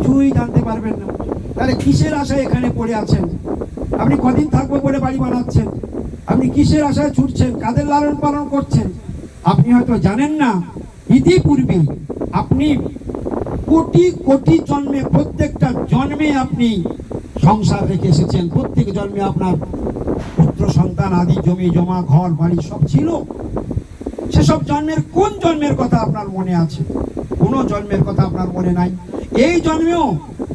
কিছুই জানতে পারবেন না। তাহলে কিসের আশায় এখানে পড়ে আছেন? আপনি কদিন থাকবো বলে বাড়ি বানাচ্ছেন? আপনি কিসের আশায় ছুটছেন? কাদের লালন পালন করছেন? আপনি হয়তো জানেন না, ইতিপূর্বে আপনি কোটি কোটি জন্মে, প্রত্যেকটা জন্মে আপনি সংসার রেখে এসেছেন। প্রত্যেক জন্মে আপনার পুত্র সন্তান আদি, জমি জমা, ঘর বাড়ি সব ছিল। সেসব জন্মের কোন জন্মের কথা আপনার মনে আছে? কোনো জন্মের কথা আপনার মনে নাই। এই জন্মেও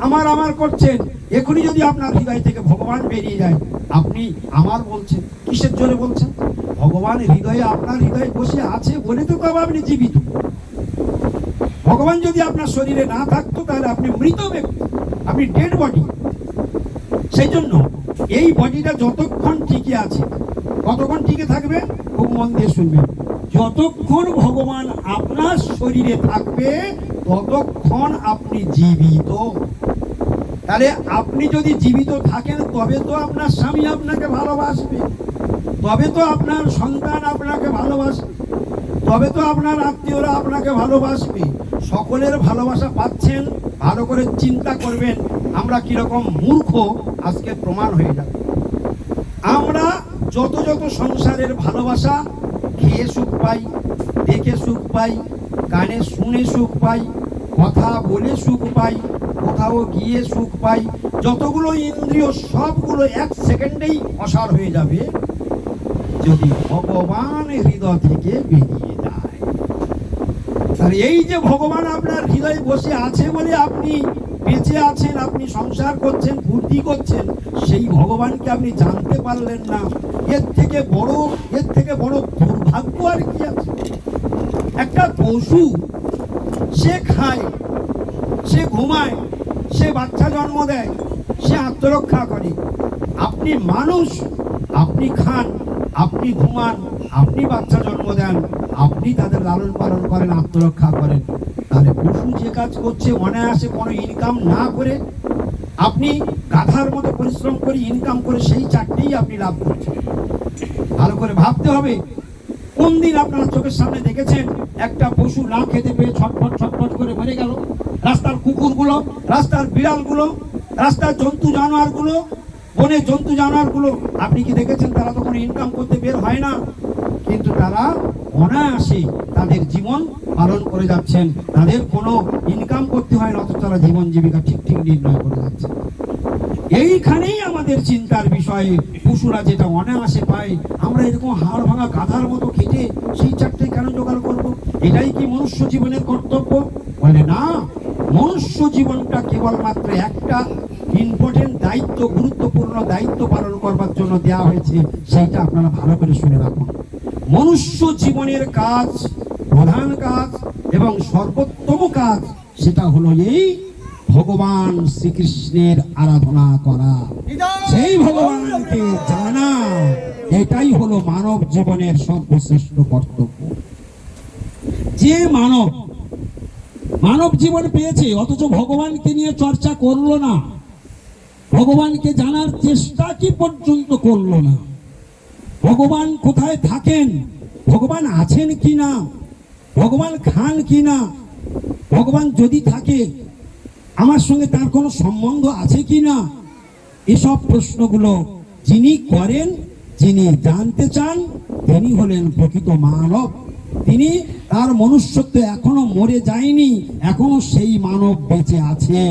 আমার আমার করছেন। এখনই যদি আপনার হৃদয় থেকে ভগবান বেরিয়ে যায়, আপনি আমার বলছেন, কিসের জোরে বলছেন? ভগবান হৃদয়ে, আপনার হৃদয়ে বসে আছে বলে তো তবে আপনি জীবিত। ভগবান যদি আপনার শরীরে না থাকতো তাহলে আপনি মৃত ব্যক্তি, আপনি ডেড বডি। সেই জন্য এই বডিটা যতক্ষণ টিকে আছে, কতক্ষণ টিকে থাকবে? খুব মন দিয়ে শুনবেন। যতক্ষণ ভগবান আপনার শরীরে থাকবে ততক্ষণ আপনি জীবিত। তাহলে আপনি যদি জীবিত থাকেন তবে তো আপনার স্বামী আপনাকে ভালোবাসবে, তবে তো আপনার সন্তান আপনাকে ভালোবাসবে, তবে তো আপনার আত্মীয়রা আপনাকে ভালোবাসবে। সকলের ভালোবাসা পাচ্ছেন, ভালো করে চিন্তা করবেন আমরা কিরকম মূর্খ আজকে প্রমাণ হয়ে যাবে। আমরা যত যত সংসারের ভালোবাসা খেয়ে সুখ পাই, দেখে সুখ পাই, কানে শুনে সুখ পাই, কথা বলে সুখ পাই, কোথাও গিয়ে সুখ পাই, যতগুলো ইন্দ্রিয় সবগুলো এক সেকেন্ডেই অসার হয়ে যাবে যদি ভগবান হৃদয় থেকে বেরিয়ে যায়। আর এই যে ভগবান আপনার হৃদয়ে বসে আছে বলে আপনি বেঁচে আছেন, আপনি সংসার করছেন, ফুর্তি করছেন, সেই ভগবানকে আপনি জানতে পারলেন না। এর থেকে বড় দুর্ভাগ্য আর কি আছে? একটা পশু, সে খায়, সে ঘুমায়, সে বাচ্চা জন্ম দেয়, সে আত্মরক্ষা করে। আপনি মানুষ, আপনি খান, আপনি ঘুমান, আপনি বাচ্চা জন্ম দেন, আপনি তাদের লালন পালন করেন, আত্মরক্ষা করেন। তাহলে পশু যে কাজ করছে অনায়াসে কোনো ইনকাম না করে, আপনি গাধার মতো পরিশ্রম করে ইনকাম করে সেই চাকরিই আপনি লাভ করছেন। ভালো করে ভাবতে হবে। কোন দিন আপনারা চোখের সামনে দেখেছেন একটা পশু না খেতে পেয়ে ছটফট ছটফট করে মরে গেল? রাস্তার কুকুরগুলো, রাস্তার বিড়ালগুলো, রাস্তার জন্তু জানোয়ারগুলো, বনের জন্তু জানোয়ারগুলো, আপনি কি দেখেছেন? তারা তো কোনো ইনকাম করতে বের হয় না, কিন্তু তারা অনায়াসে তাদের জীবন পালন করে যাচ্ছেন। তাদের কোনো ইনকাম করতে হয় না, অথচ তারা জীবন জীবিকা ঠিক ঠিক নির্ণয় করে যাচ্ছে। এইখানেই আমাদের চিন্তার বিষয়ে। পশুরা যেটা অনায়াসে পায়, আমরা এরকম হাড় ভাঙা গাধার মতো খেটে সেই চারটে কেন জোগাড় করবো? এটাই কি মনুষ্য জীবনের কর্তব্য? বলে না, মনুষ্য জীবনটা কেবলমাত্র একটা ইম্পর্টেন্ট দায়িত্ব, গুরুত্বপূর্ণ দায়িত্ব পালন করবার জন্য দেওয়া হয়েছে। সেইটা আপনারা ভালো করে শুনে রাখুন। মনুষ্য জীবনের কাজ, প্রধান কাজ এবং সর্বোত্তম কাজ, সেটা হলো এই ভগবান শ্রীকৃষ্ণের আরাধনা করা, সেই ভগবানকে জানা। এটাই হলো মানব জীবনের সর্বশ্রেষ্ঠ কর্তব্য। যে মানব জীবন পেয়েছে অথচ ভগবানকে নিয়ে চর্চা করলো না, ভগবানকে জানার চেষ্টা কি পর্যন্ত করলো না, ভগবান কোথায় থাকেন, ভগবান আছেন কি না, ভগবান খান কি না, ভগবান যদি থাকে আমার সঙ্গে তার কোনো সম্বন্ধ আছে কি না, এসব প্রশ্নগুলো যিনি করেন, যিনি জানতে চান, তিনি হলেন প্রকৃত মানব। তিনি, তার মনুষ্যত্ব এখনো মরে যায়নি, এখনো সেই মানব বেঁচে আছে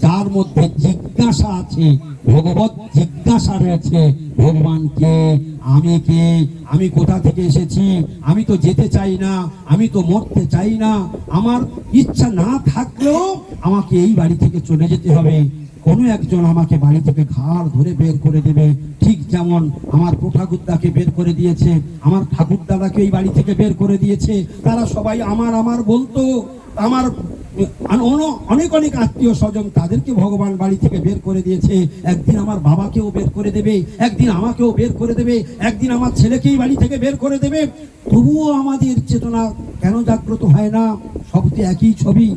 যার মধ্যে জিজ্ঞাসা আছে, ভগবত জিজ্ঞাসা রয়েছে। ভগবান কে, আমি কে, আমি কোথা থেকে এসেছি, আমি তো যেতে চাই না, আমি তো মরতে চাই না, আমার ইচ্ছা না থাকলেও আমাকে এই বাড়ি থেকে চলে যেতে হবে। কোনো একজন আমাকে বাড়ি থেকে ঘাড় ধরে বের করে দেবে, ঠিক যেমন আমার ঠাকুরদাকে বের করে দিয়েছে, আমার ঠাকুরদাদাকে এই বাড়ি থেকে বের করে দিয়েছে। তারা সবাই আমার আমার বলতো, আমার অনেক অনেক আত্মীয় স্বজন, তাদেরকে ভগবান বাড়ি থেকে বের করে দিয়েছে। একদিন আমার বাবাকেও বের করে দেবে, একদিন আমাকেও বের করে দেবে, একদিন আমার ছেলেকেই বাড়ি থেকে বের করে দেবে। তবুও আমাদের চেতনা কেন জাগ্রত হয় না? সব তো একই ছবি।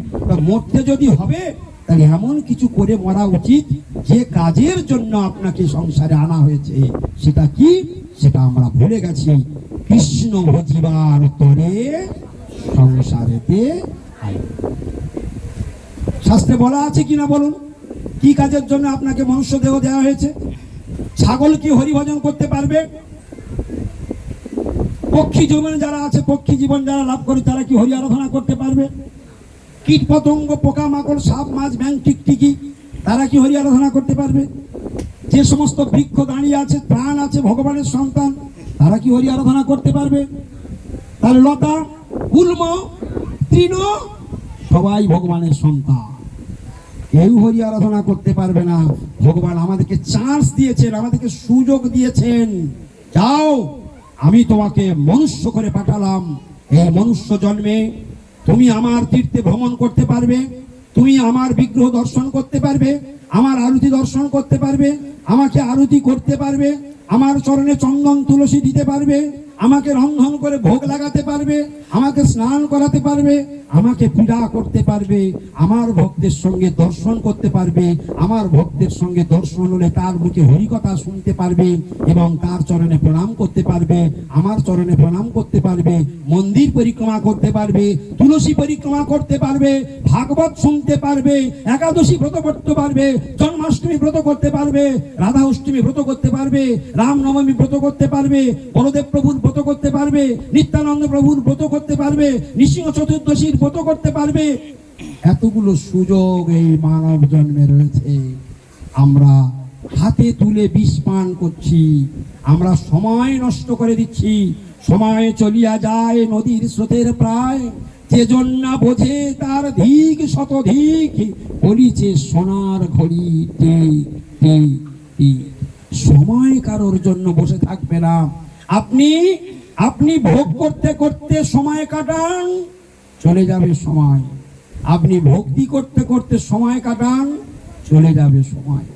মরতে যদি হবে তাহলে এমন কিছু করে মরা উচিত যে কাজের জন্য আপনাকে সংসারে আনা হয়েছে। সেটা কি? সেটা আমরা ভুলে গেছি। কৃষ্ণ ভজিবার তরে সংসারেতে শাস্ত্রে বলা আছে কিনা বলুন, কি কাজের জন্য আপনাকে মনুষ্য দেহ দেওয়া হয়েছে? ছাগল কি হরিভজন করতে পারবে? পক্ষী জীবন যারা আছে, পক্ষী জীবন যারা লাভ করে, তারা কি হরি আরাধনা করতে পারবে? কীট পতঙ্গ, পোকা মাকড়, সাপ মাছ, ব্যাং, টিকটিকি, তারা কি হরি আরাধনা করতে পারবে? যে সমস্ত বৃক্ষ দাঁড়িয়ে আছে, প্রাণ আছে, ভগবানের সন্তান, তারা কি হরি আরাধনা করতে পারবে? তাহলে লতা, গুল্ম, তৃণ সবাই ভগবানের সন্তান, কেউ হরি আরাধনা করতে পারবে না। ভগবান আমাদেরকে চান্স দিয়েছেন, আমাদেরকে সুযোগ দিয়েছেন, যাও আমি তোমাকে মনুষ্য করে পাঠালাম। এই মনুষ্য জন্মে তুমি আমার তীর্থে ভ্রমণ করতে পারবে, তুমি আমার বিগ্রহ দর্শন করতে পারবে, আমার আরতি দর্শন করতে পারবে, আমাকে আরতি করতে পারবে, আমার চরণে চন্দন তুলসী দিতে পারবে, আমাকে রন্ধন করে ভোগ লাগাতে পারবে, আমাকে স্নান করাতে পারবে, আমাকে পূজা করতে পারবে, আমার ভক্তের সঙ্গে দর্শন করতে পারবে, আমার ভক্তের সঙ্গে দর্শন হলে তার মুখে হরিকথা শুনতে পারবে এবং তার চরণে প্রণাম করতে পারবে, আমার চরণে প্রণাম করতে পারবে, মন্দির পরিক্রমা করতে পারবে, তুলসী পরিক্রমা করতে পারবে, ভাগবত শুনতে পারবে, একাদশী ব্রত করতে পারবে, জন্মাষ্টমী ব্রত করতে পারবে, রাধা অষ্টমী ব্রত করতে পারবে, রামনবমী ব্রত করতে পারবে, বলদেব প্রভুর ব্রত করতে পারবে, নিত্যানন্দ প্রভুর ব্রত করতে পারবে, নৃসিংহ চতুর্দশীর ব্রত করতে পারবে। এতগুলো সুযোগ এই মানব জন্মে রয়েছে, আমরা হাতে তুলে বিষ পান করছি, আমরা সময় নষ্ট করে দিচ্ছি। সময় চলিয়া যায় নদীর স্রোতের প্রায়, যে জন্য বোঝে তার ধিক শতধিক, বলিছে সোনার ঘড়ি টিক টিক টিক। সময় কারোর জন্য বসে থাকবে না। আপনি ভোগ করতে করতে সময় কাটান, চলে যাবে সময়। আপনি ভক্তি করতে করতে সময় কাটান, চলে যাবে সময়।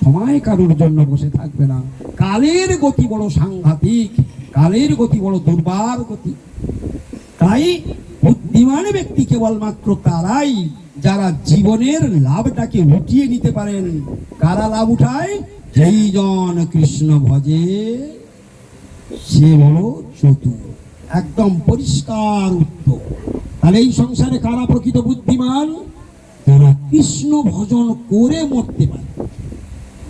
সময় কারোর জন্য বসে থাকবে না। কালের গতি বড় সাংঘাতিক, কালের গতি বড় দুর্বার গতি। তাই বুদ্ধিমান ব্যক্তি কেবলমাত্র তারাই যারা জীবনের লাভটাকে উঠিয়ে নিতে পারেন। কারা লাভ উঠায়? যেই জন কৃষ্ণ ভজে সে বড় চতুর, একদম পরিষ্কার উত্তর। তাহলে এই সংসারে কারা প্রকৃত বুদ্ধিমান? যারা কৃষ্ণ ভজন করে মরতে পারে।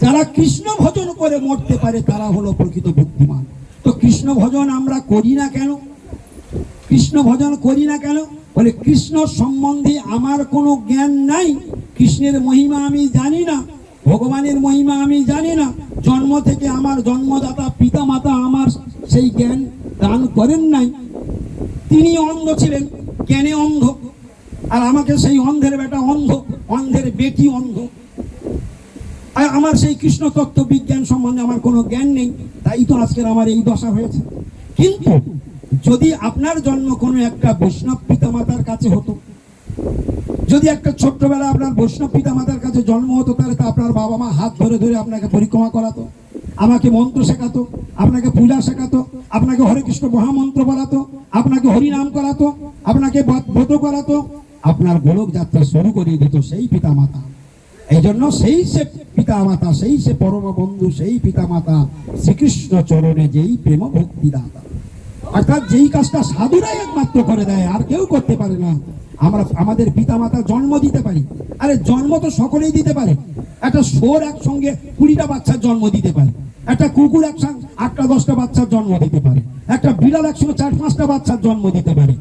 যারা কৃষ্ণ ভজন করে মরতে পারে তারা হলো প্রকৃত বুদ্ধিমান। তো কৃষ্ণ ভজন আমরা করি না কেন? কৃষ্ণ ভজন করি না কেন? বলে কৃষ্ণ সম্বন্ধে আমার কোনো জ্ঞান নাই, কৃষ্ণের মহিমা আমি জানি না, ভগবানের মহিমা আমি জানি না। জন্ম থেকে আমার জন্মদাতা পিতা মাতা আমার সেই জ্ঞান দান করেন নাই। তিনি অন্ধ ছিলেন, জ্ঞানে অন্ধ, আর আমাকে সেই অন্ধের বেটা অন্ধ, অন্ধের বেটি অন্ধ। আর আমার সেই কৃষ্ণ তত্ত্ব বিজ্ঞান সম্বন্ধে আমার কোনো জ্ঞান নেই, তাই তো আজকের আমার এই দশা হয়েছে। কিন্তু যদি আপনার জন্ম কোনো একটা বৈষ্ণব পিতামাতার কাছে হতো, যদি একটা ছোট্টবেলা আপনার বৈষ্ণব পিতামাতার কাছে জন্ম হতো, তাহলে তো আপনার বাবা মা হাত ধরে ধরে আপনাকে পরিক্রমা করাতো, আমাকে মন্ত্র শেখাতো, আপনাকে পূজা শেখাতো, আপনাকে হরে কৃষ্ণ মহামন্ত্র বলাতো, আপনাকে হরিনাম করাতো, আপনাকে ব্রত করাতো, আপনার গোলক যাত্রা শুরু করে দিত সেই পিতামাতা। এই জন্য সেই সে পিতামাতা, সেই সে পরম বন্ধু, সেই পিতামাতা শ্রীকৃষ্ণ চরণে যেই প্রেম ভক্তি দাতা। অর্থাৎ যেই কাজটা সাধুরাই একমাত্র করে দেয়, আর কেউ করতে পারে না। আমরা আমাদের পিতামাতা জন্ম দিতে পারি, আরে জন্ম তো সকলেই দিতে পারে। একটা শোর একসঙ্গে 20টা বাচ্চার জন্ম দিতে পারে, একটা কুকুর একসঙ্গে 8টা 10টা বাচ্চার জন্ম দিতে পারে, একটা বিড়াল একসঙ্গে 4-5টা বাচ্চার জন্ম দিতে পারে।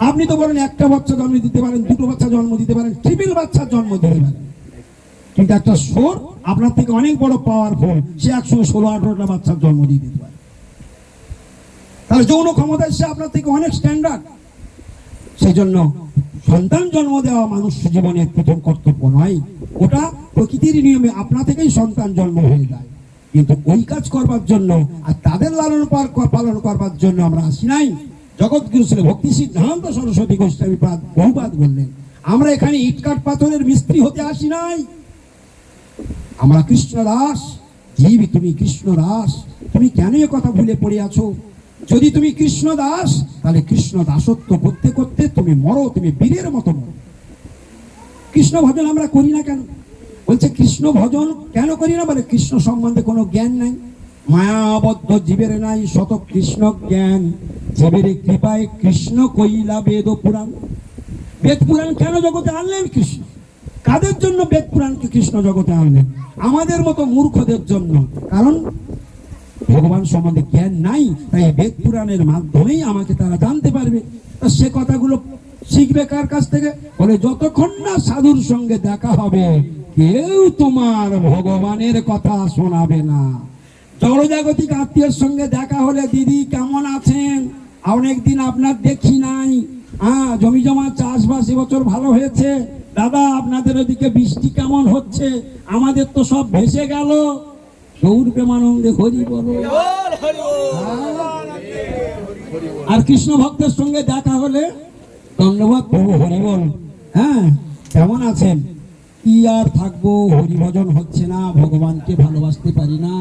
আপনি তো বলেন একটা বাচ্চা জন্ম দিতে পারেন, 2টো বাচ্চা জন্ম দিতে পারেন, ট্রিপল বাচ্চার জন্ম দিতে পারেন। কিন্তু একটা শোর আপনার থেকে অনেক বড় পাওয়ারফুল, সে একসঙ্গে 16-18টা বাচ্চার জন্ম দিয়ে দিতে পারে। তাহলে যৌন ক্ষমতায় সে আপনার থেকে অনেক স্ট্যান্ডার্ড। সেই জন্য সন্তান জন্ম দেওয়া মানুষ জীবনের প্রথম কর্তব্য নয়, ওটা প্রকৃতির নিয়মে আপনা থেকেই সন্তান জন্ম হয়ে যায়। কিন্তু ওই কাজ করবার জন্য আর তাদের লালন পালন করবার জন্য আমরা আসি নাই। জগৎগুরু শ্রী ভক্তি সিদ্ধান্ত সরস্বতী গোস্বামী বহুপাত বললেন, আমরা এখানে ইটকাট পাথরের মিস্ত্রি হতে আসি নাই। আমরা কৃষ্ণ দাস। জীব তুমি কৃষ্ণ দাস, তুমি কেন এ কথা ভুলে পড়ে আছো? যদি তুমি কৃষ্ণ দাস, তাহলে কৃষ্ণ দাসত্ব করতে করতে তুমি মরো, তুমি বীরের মতো মরো। কৃষ্ণ ভজন আমরা করি না কেন? বলছে কৃষ্ণ ভজন কেন করি না? বলে কৃষ্ণ সম্বন্ধে কোনো জ্ঞান নাই। মায়াবদ্ধ জীবের নাই শত কৃষ্ণ জ্ঞান, জীবের কৃপায় কৃষ্ণ কইলা বেদ পুরাণ। বেদ পুরাণ কেন জগতে আনলেন? কৃষ্ণ। কাদের জন্য বেদ পুরাণকে কৃষ্ণ জগতে আনলেন? আমাদের মতো মূর্খদের জন্য। কারণ ভগবান সম্বন্ধে জ্ঞান নাই, তাই বেদ পুরাণের মাধ্যমেই আমাকে তারা জানতে পারবে। তা সে কথাগুলো শিখবে কার কাছ থেকে? বলে যতক্ষণ না সাধুর সঙ্গে দেখা হবে কেউ তোমার ভগবানের কথা শোনাবে না। জড়জাগতিক আত্মীয়ের সঙ্গে দেখা হলে, দিদি কেমন আছেন, অনেকদিন আপনার দেখি নাই, জমি জমা চাষবাস এবছর ভালো হয়েছে, দাদা আপনাদের ওদিকে বৃষ্টি কেমন হচ্ছে, আমাদের তো সব ভেসে গেল, গৌর প্রেমানন্দে হরি বলো। আর কৃষ্ণ ভক্তের সঙ্গে দেখা হলে ধন্যবাদ প্রভু, হরি বল। হ্যাঁ, কেমন আছেন? কি আর থাকবো, হরিভজন হচ্ছে না, ভগবানকে ভালোবাসতে পারি না,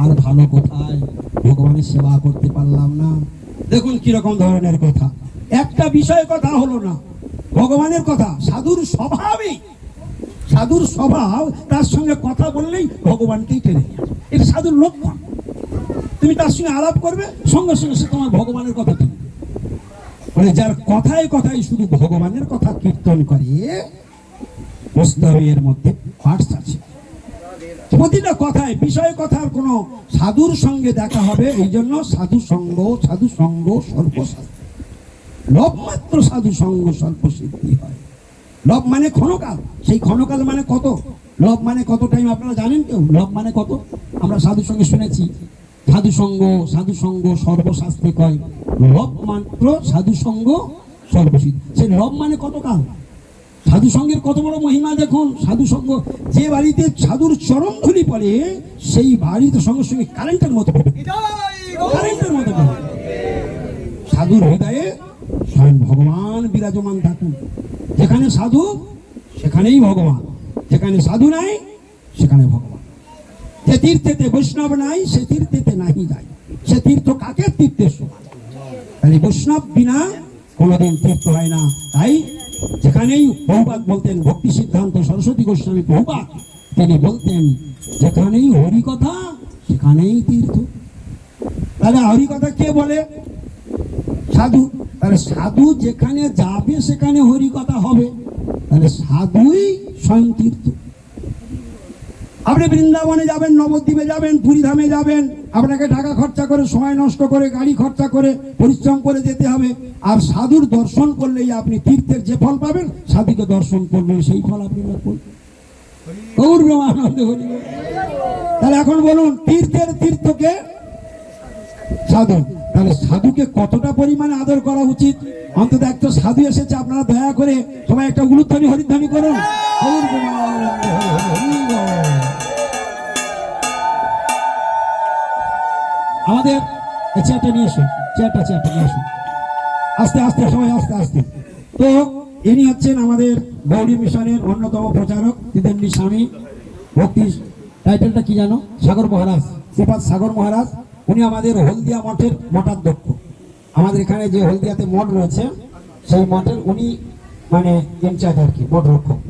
আর ভালো কোথায়, ভগবানের সেবা করতে পারলাম না। দেখুন কিরকম ধরনের কথা। একটা বিষয় কথা হলো না, ভগবানের কথা। সাধুর স্বভাবই, সাধুর স্বভাব, তার সঙ্গে কথা বললেই ভগবানকেই টেনে নিয়ে আসবে। এটা সাধুর লক্ষণ। তুমি তার সঙ্গে আলাপ করবে, সঙ্গে সঙ্গে সে তোমার ভগবানের কথা টেনে নেবে। মানে যার কথায় কথায় শুধু ভগবানের কথা কীর্তন করে, বুঝতে হবে এর মধ্যে ফাটস আছে। প্রতিটা কথায় বিষয় কথার কোনো সাধুর সঙ্গে দেখা হবে। এই জন্য সাধু সঙ্গ সর্বশাস্ত্র। লব মাত্র সাধু সঙ্গ সর্বসিদ্ধি হয়। লব মানে ক্ষণকাল, সেই ক্ষণকাল মানে কত? লব মানে কত টাইম আপনারা জানেন কেউ? লব মানে কত? আমরা সাধু সঙ্গে শুনেছি, সাধু সঙ্গ সর্বশাস্ত্রে কয় লব মাত্র সাধু সঙ্গ সর্বসিদ্ধি। সেই লব মানে কত কাল? সাধু সঙ্গের কত বড় মহিমা দেখুন। সাধু সঙ্গ, যে বাড়িতে সাধুর চরণ ধুলি পড়ে, সেই বাড়িতে সঙ্গে সঙ্গে কারেন্টের মতো পড়ে, কারেন্টের মতো পড়ে। সাধুর হৃদয়ে স্বয়ং ভগবান বিরাজমান থাকুন। যেখানে সাধু সেখানেই ভগবান, যেখানে সাধু নাই সেখানে ভগবান। যে তীর্থেতে বৈষ্ণব নাই সে তীর্থেতে নাহি যায়। সে তীর্থ কাকে? তীর্থের সমান। তাই বৈষ্ণব বিনা কোনোদিন তীর্থ হয় না। তাই যেখানেই প্রভুপাদ বলতেন, ভক্তি সিদ্ধান্ত সরস্বতী গোস্বামী প্রভুপাদ, তিনি বলতেন যেখানেই হরি কথা সেখানেই তীর্থ। তাহলে হরি কথা কে বলে? সাধু। তাহলে সাধু যেখানে যাবে সেখানে হরি কথা হবে, তাহলে সাধুই স্বয়ং তীর্থ। আপনি বৃন্দাবনে যাবেন, নবদ্বীপে যাবেন, পুরীধামে যাবেন, আপনাকে টাকা খরচা করে, সময় নষ্ট করে, গাড়ি খরচা করে, পরিশ্রম করে যেতে হবে। আর সাধুর দর্শন করলেই আপনি তীর্থের যে ফল পাবেন, সাধুকে দর্শন করলেন সেই ফল আপনি লাভ করবেন। গৌর প্রেমানন্দে হরি বল। তাহলে এখন বলুন, তীর্থের তীর্থকে সাধু। তাহলে সাধুকে কতটা পরিমাণে আদর করা উচিত? অন্তত একটা সাধু এসেছে, আপনারা দয়া করে সবাই একটা উলুধ্বনি হরিধ্বনি করুন। গৌর প্রেমানন্দে হরি বল। আমাদের চেয়ারটা নিয়ে আসুন, চেয়ারটা নিয়ে আসুন, আস্তে আস্তে সবাই আস্তে আস্তে। তো ইনি হচ্ছেন আমাদের গৌরী মিশনের অন্যতম প্রচারক ত্রিদেবী স্বামী। ভক্তি টাইটেলটা কি জানো? সাগর মহারাজ, শ্রীপাদ সাগর মহারাজ। উনি আমাদের হলদিয়া মঠের মঠাধ্যক্ষ। আমাদের এখানে যে হলদিয়াতে মঠ রয়েছে, সেই মঠের উনি মানে ইনচার্জ আর কি, মঠ রক্ষক।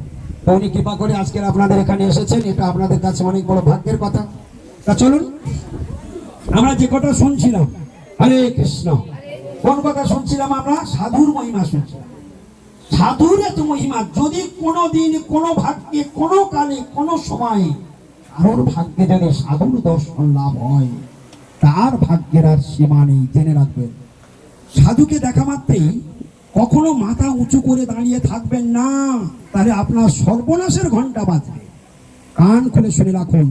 তো উনি কৃপা করে আজকের আপনাদের এখানে এসেছেন, এটা আপনাদের কাছে অনেক বড় ভাগ্যের কথা। তা চলুন, আমরা যে কথা শুনছিলাম, হরে কৃষ্ণ, কোন কথা শুনছিলাম আমরা? সাধুর মহিমা শুনছিলাম। সাধুর এত মহিমা, যদি কোনোদিন কোনো ভাগ্যে, কোনো কালে, কোনো সময়ে কারোর ভাগ্যে যদি সাধুর দর্শন লাভ হয়, তার ভাগ্যের আর সীমা নেই। জেনে রাখবেন, সাধুকে দেখা মাত্রেই কখনো মাথা উঁচু করে দাঁড়িয়ে থাকবেন না, তাহলে আপনার সর্বনাশের ঘন্টা বাজবে। কান খুলে শুনে রাখুন,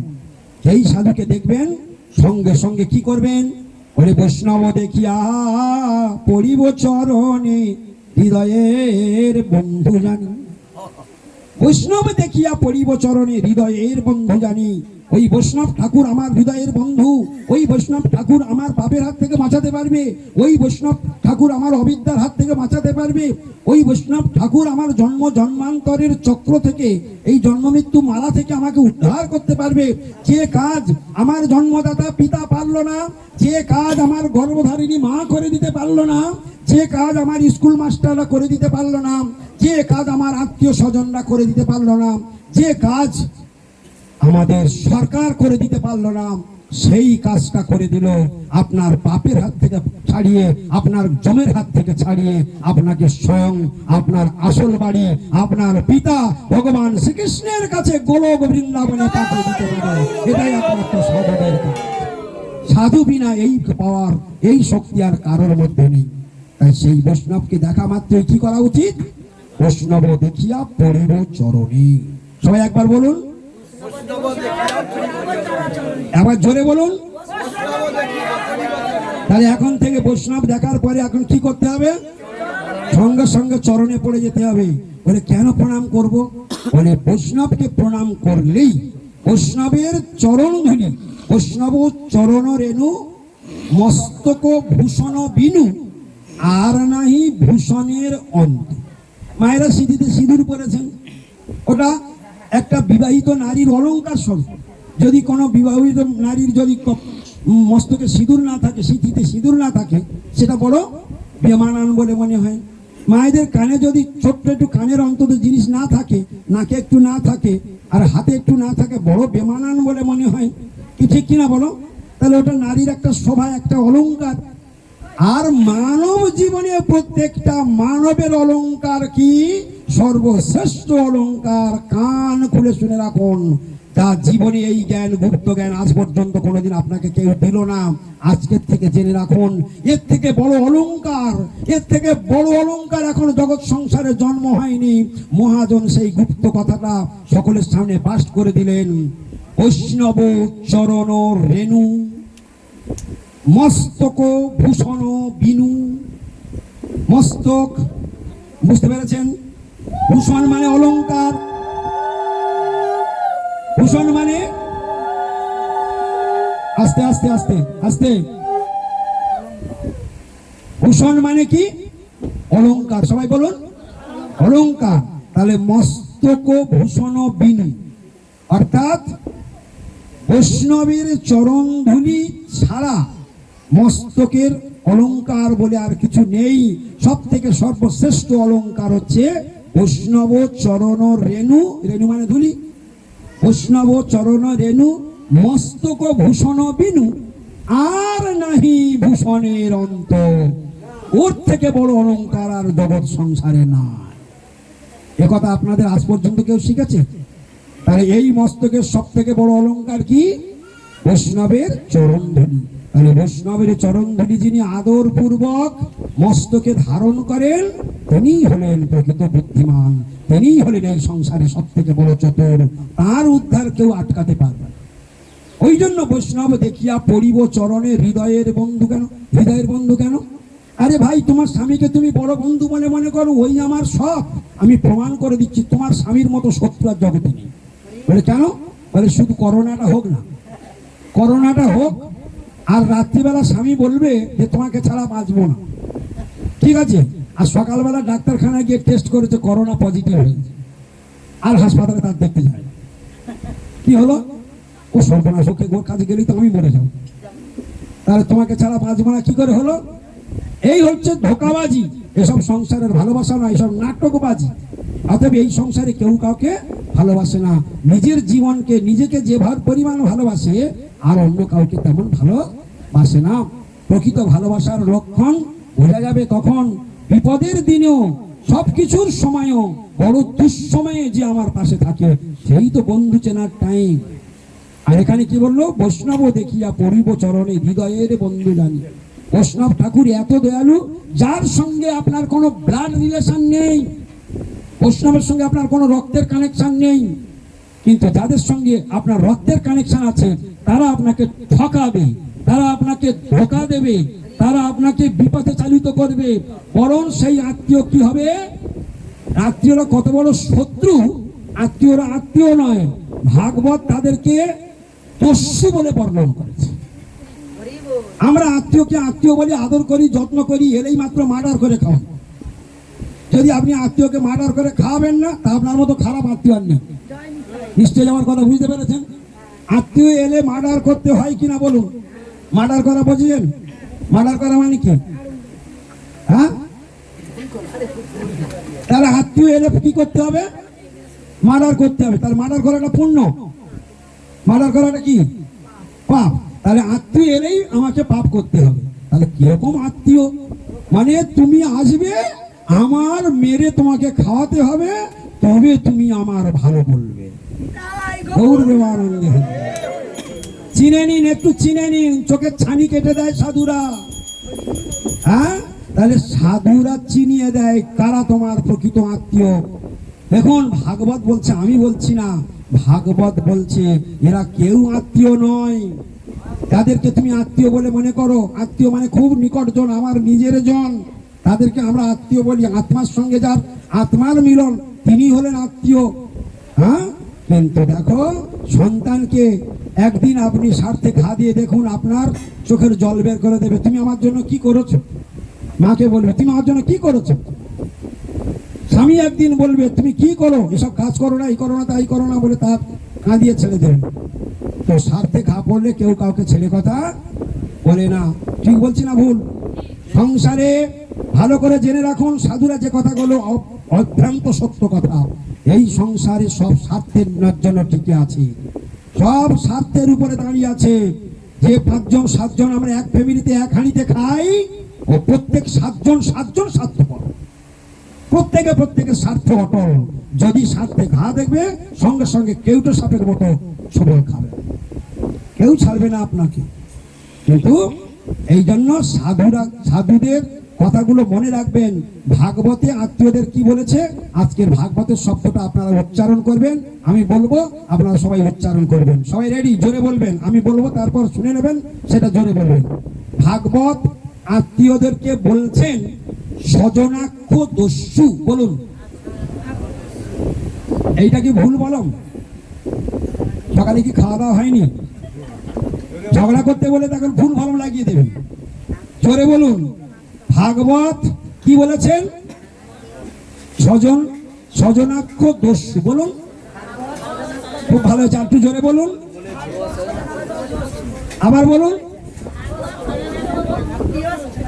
যেই সাধুকে দেখবেন সঙ্গে সঙ্গে কি করবেন? বলে বৈষ্ণব দেখিয়া পড়িব চরণে, হৃদয়ের বন্ধু জানি। বৈষ্ণব দেখিয়া পড়িব চরণে, হৃদয়ের বন্ধু জানি। ওই বৈষ্ণব ঠাকুর আমার হৃদয়ের বন্ধু। ওই বৈষ্ণব ঠাকুর আমার পাপের হাত থেকে বাঁচাতে পারবে। ওই বৈষ্ণব ঠাকুর আমার অবিদ্যার হাত থেকে বাঁচাতে পারবে। ওই বৈষ্ণব ঠাকুর আমার জন্ম জন্মান্তরের চক্র থেকে, এই জন্ম মৃত্যু মালা থেকে আমাকে উদ্ধার করতে পারবে। যে কাজ আমার জন্মদাতা পিতা পারলো না, যে কাজ আমার গর্ভধারিণী মা করে দিতে পারলো না, যে কাজ আমার স্কুল মাস্টাররা করে দিতে পারলো না, যে কাজ আমার আত্মীয় স্বজনরা করে দিতে পারলো না, যে কাজ আমাদের সরকার করে দিতে পারলো না, সেই কাজটা করে দিল আপনার পাপের হাত থেকে ছাড়িয়ে, আপনার জমের হাত থেকে ছাড়িয়ে আপনাকে স্বয়ং আপনার আসল বাড়ি, আপনার পিতা ভগবান শ্রীকৃষ্ণের কাছে গোলক বৃন্দাবনে পাঠিয়ে দিতে পারে। এটাই একমাত্র সাধুদের কাজ। সাধু বিনা এই পাওয়ার, এই শক্তি আর কারোর মধ্যে নেই। তাই সেই বৈষ্ণবকে দেখা মাত্রই কি করা উচিত? বৈষ্ণব দেখিয়া পড়িব চরণে। সবাই একবার বলুন, একবার জোরে বলুন। তাহলে এখন থেকে বৈষ্ণব দেখার পরে এখন কি করতে হবে? সঙ্গে সঙ্গে চরণে পড়ে যেতে হবে। বলে কেন প্রণাম করব? বলে বৈষ্ণবকে প্রণাম করলেই বৈষ্ণবের চরণ ধুলি, বৈষ্ণব চরণ রেণু মস্তক ভূষণ বিনু আর নাহি ভূষণের অন্ত। মায়েরা সিঁথিতে সিঁদুর পরেছেন, ওটা একটা বিবাহিত নারীর অলংকার স্বরূপ। যদি কোনো বিবাহিত নারীর যদি মস্তকে সিঁদুর না থাকে, সিঁথিতে সিঁদুর না থাকে, সেটা বড় বেমানান বলে মনে হয়। মায়েদের কানে যদি ছোট্ট একটু কানের অন্তত জিনিস না থাকে, নাকে একটু না থাকে, আর হাতে একটু না থাকে, বড় বেমানান বলে মনে হয়। কি ঠিক কিনা বলো? তাহলে ওটা নারীর একটা শোভা, একটা অলংকার। আর মানব জীবনে প্রত্যেকটা মানবের অলংকার কি? সর্বশ্রেষ্ঠ অলংকার। কান খুলে শুনে রাখুন, তার জীবনে এই জ্ঞান, গুপ্ত জ্ঞান আজ পর্যন্ত কোনোদিন আপনাকে কেউ দিল না। আজকের থেকে জেনে রাখুন, এর থেকে বড় অলংকার, এর থেকে বড় অলংকার এখন জগৎ সংসারে জন্ম হয়নি। মহাজন সেই গুপ্ত কথাটা সকলের সামনে পাঠ করে দিলেন। বৈষ্ণব চরণ রেণু মস্তক ভূষণ বিনু। মস্তক, বুঝতে পেরেছেন? ভূষণ মানে অলংকার, ভূষণ মানে আস্তে আস্তে আস্তে আস্তে, ভূষণ মানে কি? অলংকার। সবাই বলুন, অলংকার। তাহলে মস্তক ভূষণ বিনু, অর্থাৎ বৈষ্ণবের চরণ ধুলি ছাড়া মস্তকের অলংকার বলে আর কিছু নেই। সব থেকে সর্বশ্রেষ্ঠ অলংকার হচ্ছে বৈষ্ণব চরণ রেণু। রেণু মানে ধুলি। বৈষ্ণব চরণ রেণু মস্তক ভূষণ বিনু আর নাহি ভূষণের অন্ত। ওর থেকে বড় অলংকার আর জগৎ সংসারে না। একথা আপনাদের আজ পর্যন্ত কেউ শিখেছে? তাহলে এই মস্তকের সব থেকে বড় অলংকার কি? বৈষ্ণবের চরণ ধুলি। তাহলে বৈষ্ণবের চরণ ধুলি যিনি আদর পূর্বক মস্তকে ধারণ করেন, তিনি হলেন প্রকৃত বুদ্ধিমান, তিনি হলেন এই সংসারে সব থেকে বড় চতুর। তার উদ্ধার কেউ আটকাতে পারবে না। ওই জন্য বৈষ্ণব দেখিয়া পড়িব চরণে। হৃদয়ের বন্ধু কেন? হৃদয়ের বন্ধু কেন? আরে ভাই, তোমার স্বামীকে তুমি বড় বন্ধু বলে মনে করো, ওই আমার সব। আমি প্রমাণ করে দিচ্ছি, তোমার স্বামীর মতো শত্রু আর জগতে নেই। বলে কেন? বলে শুধু করোনাটা হোক না, করোনাটা হোক, আর রাত্রিবেলা স্বামী বলবে যে তোমাকে ছাড়া বাঁচবো না, ঠিক আছে? আর সকালবেলা ডাক্তারখানায় গিয়ে টেস্ট করেছে, করোনা পজিটিভ হয়েছে, আর হাসপাতালে তার দেখতে যায়। কি হলো? ও সর্বনাশ, ওকে ওর কাছে গেলেই তো আমি মরে যাবো, তাহলে তোমাকে ছাড়া বাঁচবো না কি করে হলো? এই হচ্ছে ধোঁকাবাজি। এসব সংসারের ভালোবাসা না, এসব নাটকবাজি। অতএব এই সংসারে কেউ কাউকে ভালোবাসে না। নিজের জীবনকে, নিজেকে যে পরিমাণ ভালোবাসে, আর অন্য কাউকে তেমন ভালোবাসে না। প্রকৃত ভালোবাসার লক্ষণ বোঝা যাবে কখন? বিপদের দিনেও, সবকিছুর সময়ও, বড় দুঃসময়ে যে আমার পাশে থাকে, সেই তো বন্ধু চেনার টাইম। আর এখানে কি বললো? বৈষ্ণব দেখিয়া পড়িব চরণে, হৃদয়ের বন্ধু জানি। বৈষ্ণব ঠাকুর এত দয়ালু, যার সঙ্গে আপনার কোনো ব্লাড রিলেশন নেই, বৈষ্ণবের সঙ্গে আপনার কোনো রক্তের কানেকশন নেই, কিন্তু যাদের সঙ্গে আপনার রক্তের কানেকশন আছে, তারা আপনাকে ঠকাবে, তারা আপনাকে ধোঁকা দেবে, তারা আপনাকে বিপথে চালিত করবে। বরং সেই আত্মীয় কি হবে? আত্মীয়রা কত বড় শত্রু! আত্মীয়রা আত্মীয় নয়, ভাগবত তাদেরকে দস্যু বলে বর্ণন করেছে। আমরা আত্মীয়কে আত্মীয় বলি, আদর করি, যত্ন করি, এলেই মাত্র মার্ডার করে খাওয়াই। যদি আপনি আত্মীয়কে মার্ডার করে খাওয়াবেন না, তা আপনার মতো খারাপ আত্মীয় আর নেই। নিশ্চয় আমার কথা বুঝতে পেরেছেন? আত্মীয় এলে মার্ডার করতে হয় কিনা বলুন? মার্ডার করা বুঝলেন? মার্ডার করা মানে কি? হ্যাঁ, তাহলে আত্মীয় এলে কি করতে হবে? মার্ডার করতে হবে। তাহলে মার্ডার করাটা পুণ্য, মার্ডার করাটা কি পাপ। তাহলে আত্মীয় এলেই আমাকে পাপ করতে হবে। তাহলে কিরকম আত্মীয়? মানে তুমি আসবে, আমার মেরে তোমাকে খাওয়াতে হবে, তবে তুমি আমার ভালো বলবে। গৌর প্রেমানন্দে হরি। চিনে নিন, একটু চিনে নিন, চোখের ছানি কেটে দেয় সাধুরা। হ্যাঁ, তাহলে সাধুরা চিনিয়ে দেয় কারা তোমার প্রকৃত আত্মীয়। দেখুন, ভাগবত বলছে, আমি বলছি না, ভাগবত বলছে এরা কেউ আত্মীয় নয়। তাদেরকে তুমি আত্মীয় বলে মনে করো, আত্মীয় মানে খুব নিকটজন, আমার নিজের জন, তাদেরকে আমরা আত্মীয় বলি। আত্মার সঙ্গে যার আত্মার মিলন, তিনি হলেন আত্মীয়। হ্যাঁ, কিন্তু দেখো, সন্তানকে একদিন আপনি স্বার্থে ঘা দিয়ে দেখুন, আপনার চোখের জল বের করে দেবে। তুমি আমার জন্য কি করেছো? মাকে বলবে তুমি আমার জন্য কি করেছো। স্বামী একদিন বলবে তুমি কি করো, এসব কাজ করো না, এই করো না, তাই করো না, বলে তার কাঁদিয়ে ছেড়ে দেবে। তো স্বার্থে ঘা পড়লে কেউ কাউকে ছেড়ে কথা বলে না। ঠিক বলছি না ভুল? সংসারে ভালো করে জেনে রাখুন, সাধুরা যে কথাগুলো অভ্রান্ত সত্য কথা। এই সংসারে সব স্বার্থের জন্য টিকে আছে, সব স্বার্থের উপরে দাঁড়িয়ে আছে। যে 5 জন 7 জন আমরা এক ফ্যামিলিতে এক হাঁড়িতে খাই, ও প্রত্যেক 7 জন স্বার্থপর, প্রত্যেকের স্বার্থ অটল। যদি স্বার্থে ঘা দেখবে, সঙ্গে সঙ্গে কেউটো সাপের মতো সবল খাবে, কেউ ছাড়বে না আপনাকে। কিন্তু এই জন্য সাধুদের কথাগুলো মনে রাখবেন। ভাগবতে আত্মীয়দের কি বলেছে, আজকের ভাগবতের শব্দটা আপনারা উচ্চারণ করবেন, আমি বলবো, আপনারা সবাই উচ্চারণ করবেন। সবাই রেডি? জোরে বলবেন, আমি বলবো, তারপর শুনে নেবেন, সেটা জোরে বলবেন। ভাগবত আত্মীয়দেরকে বলছেন স্বজনাক্ষ দস্যু। বলুন, এইটা কি ভুল বলম? সকালে কি খাওয়া দাওয়া হয়নি? ঝগড়া করতে বলে তখন ভুল ভালো লাগিয়ে দেবেন। জোরে বলুন, ভাগবত কি বলেছেন? স্বজনাক্ষ দস্যু। বলুন, খুব ভালো হয়েছে, একটু জোরে বলুন, আবার বলুন।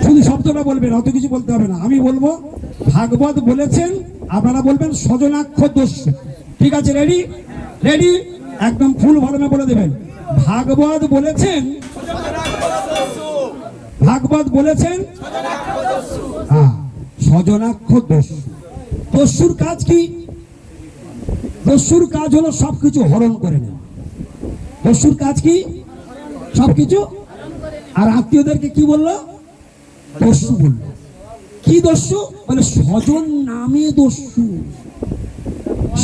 শুধু শব্দটা বলবেন, অত কিছু বলতে হবে না, আমি বলবো। ভাগবত বলেছেন, আপনারা বলবেন স্বজনাক্ষ দস্যু। ঠিক আছে? রেডি? রেডি? একদম ফুল ভরমে বলে দেবেন। ভাগবত বলেছেন, ভাগবত বলেছেন স্বজনাক্ষ দস্যু। দস্যুর কাজ কি? দস্যুর কাজ হলো সবকিছু হরণ করে নেওয়া। দস্যুর কাজ কি? সবকিছু। আর আত্মীয়দেরকে কি বললো? দস্যু বললো। কি দস্যু? বলে স্বজন নামে দস্যু।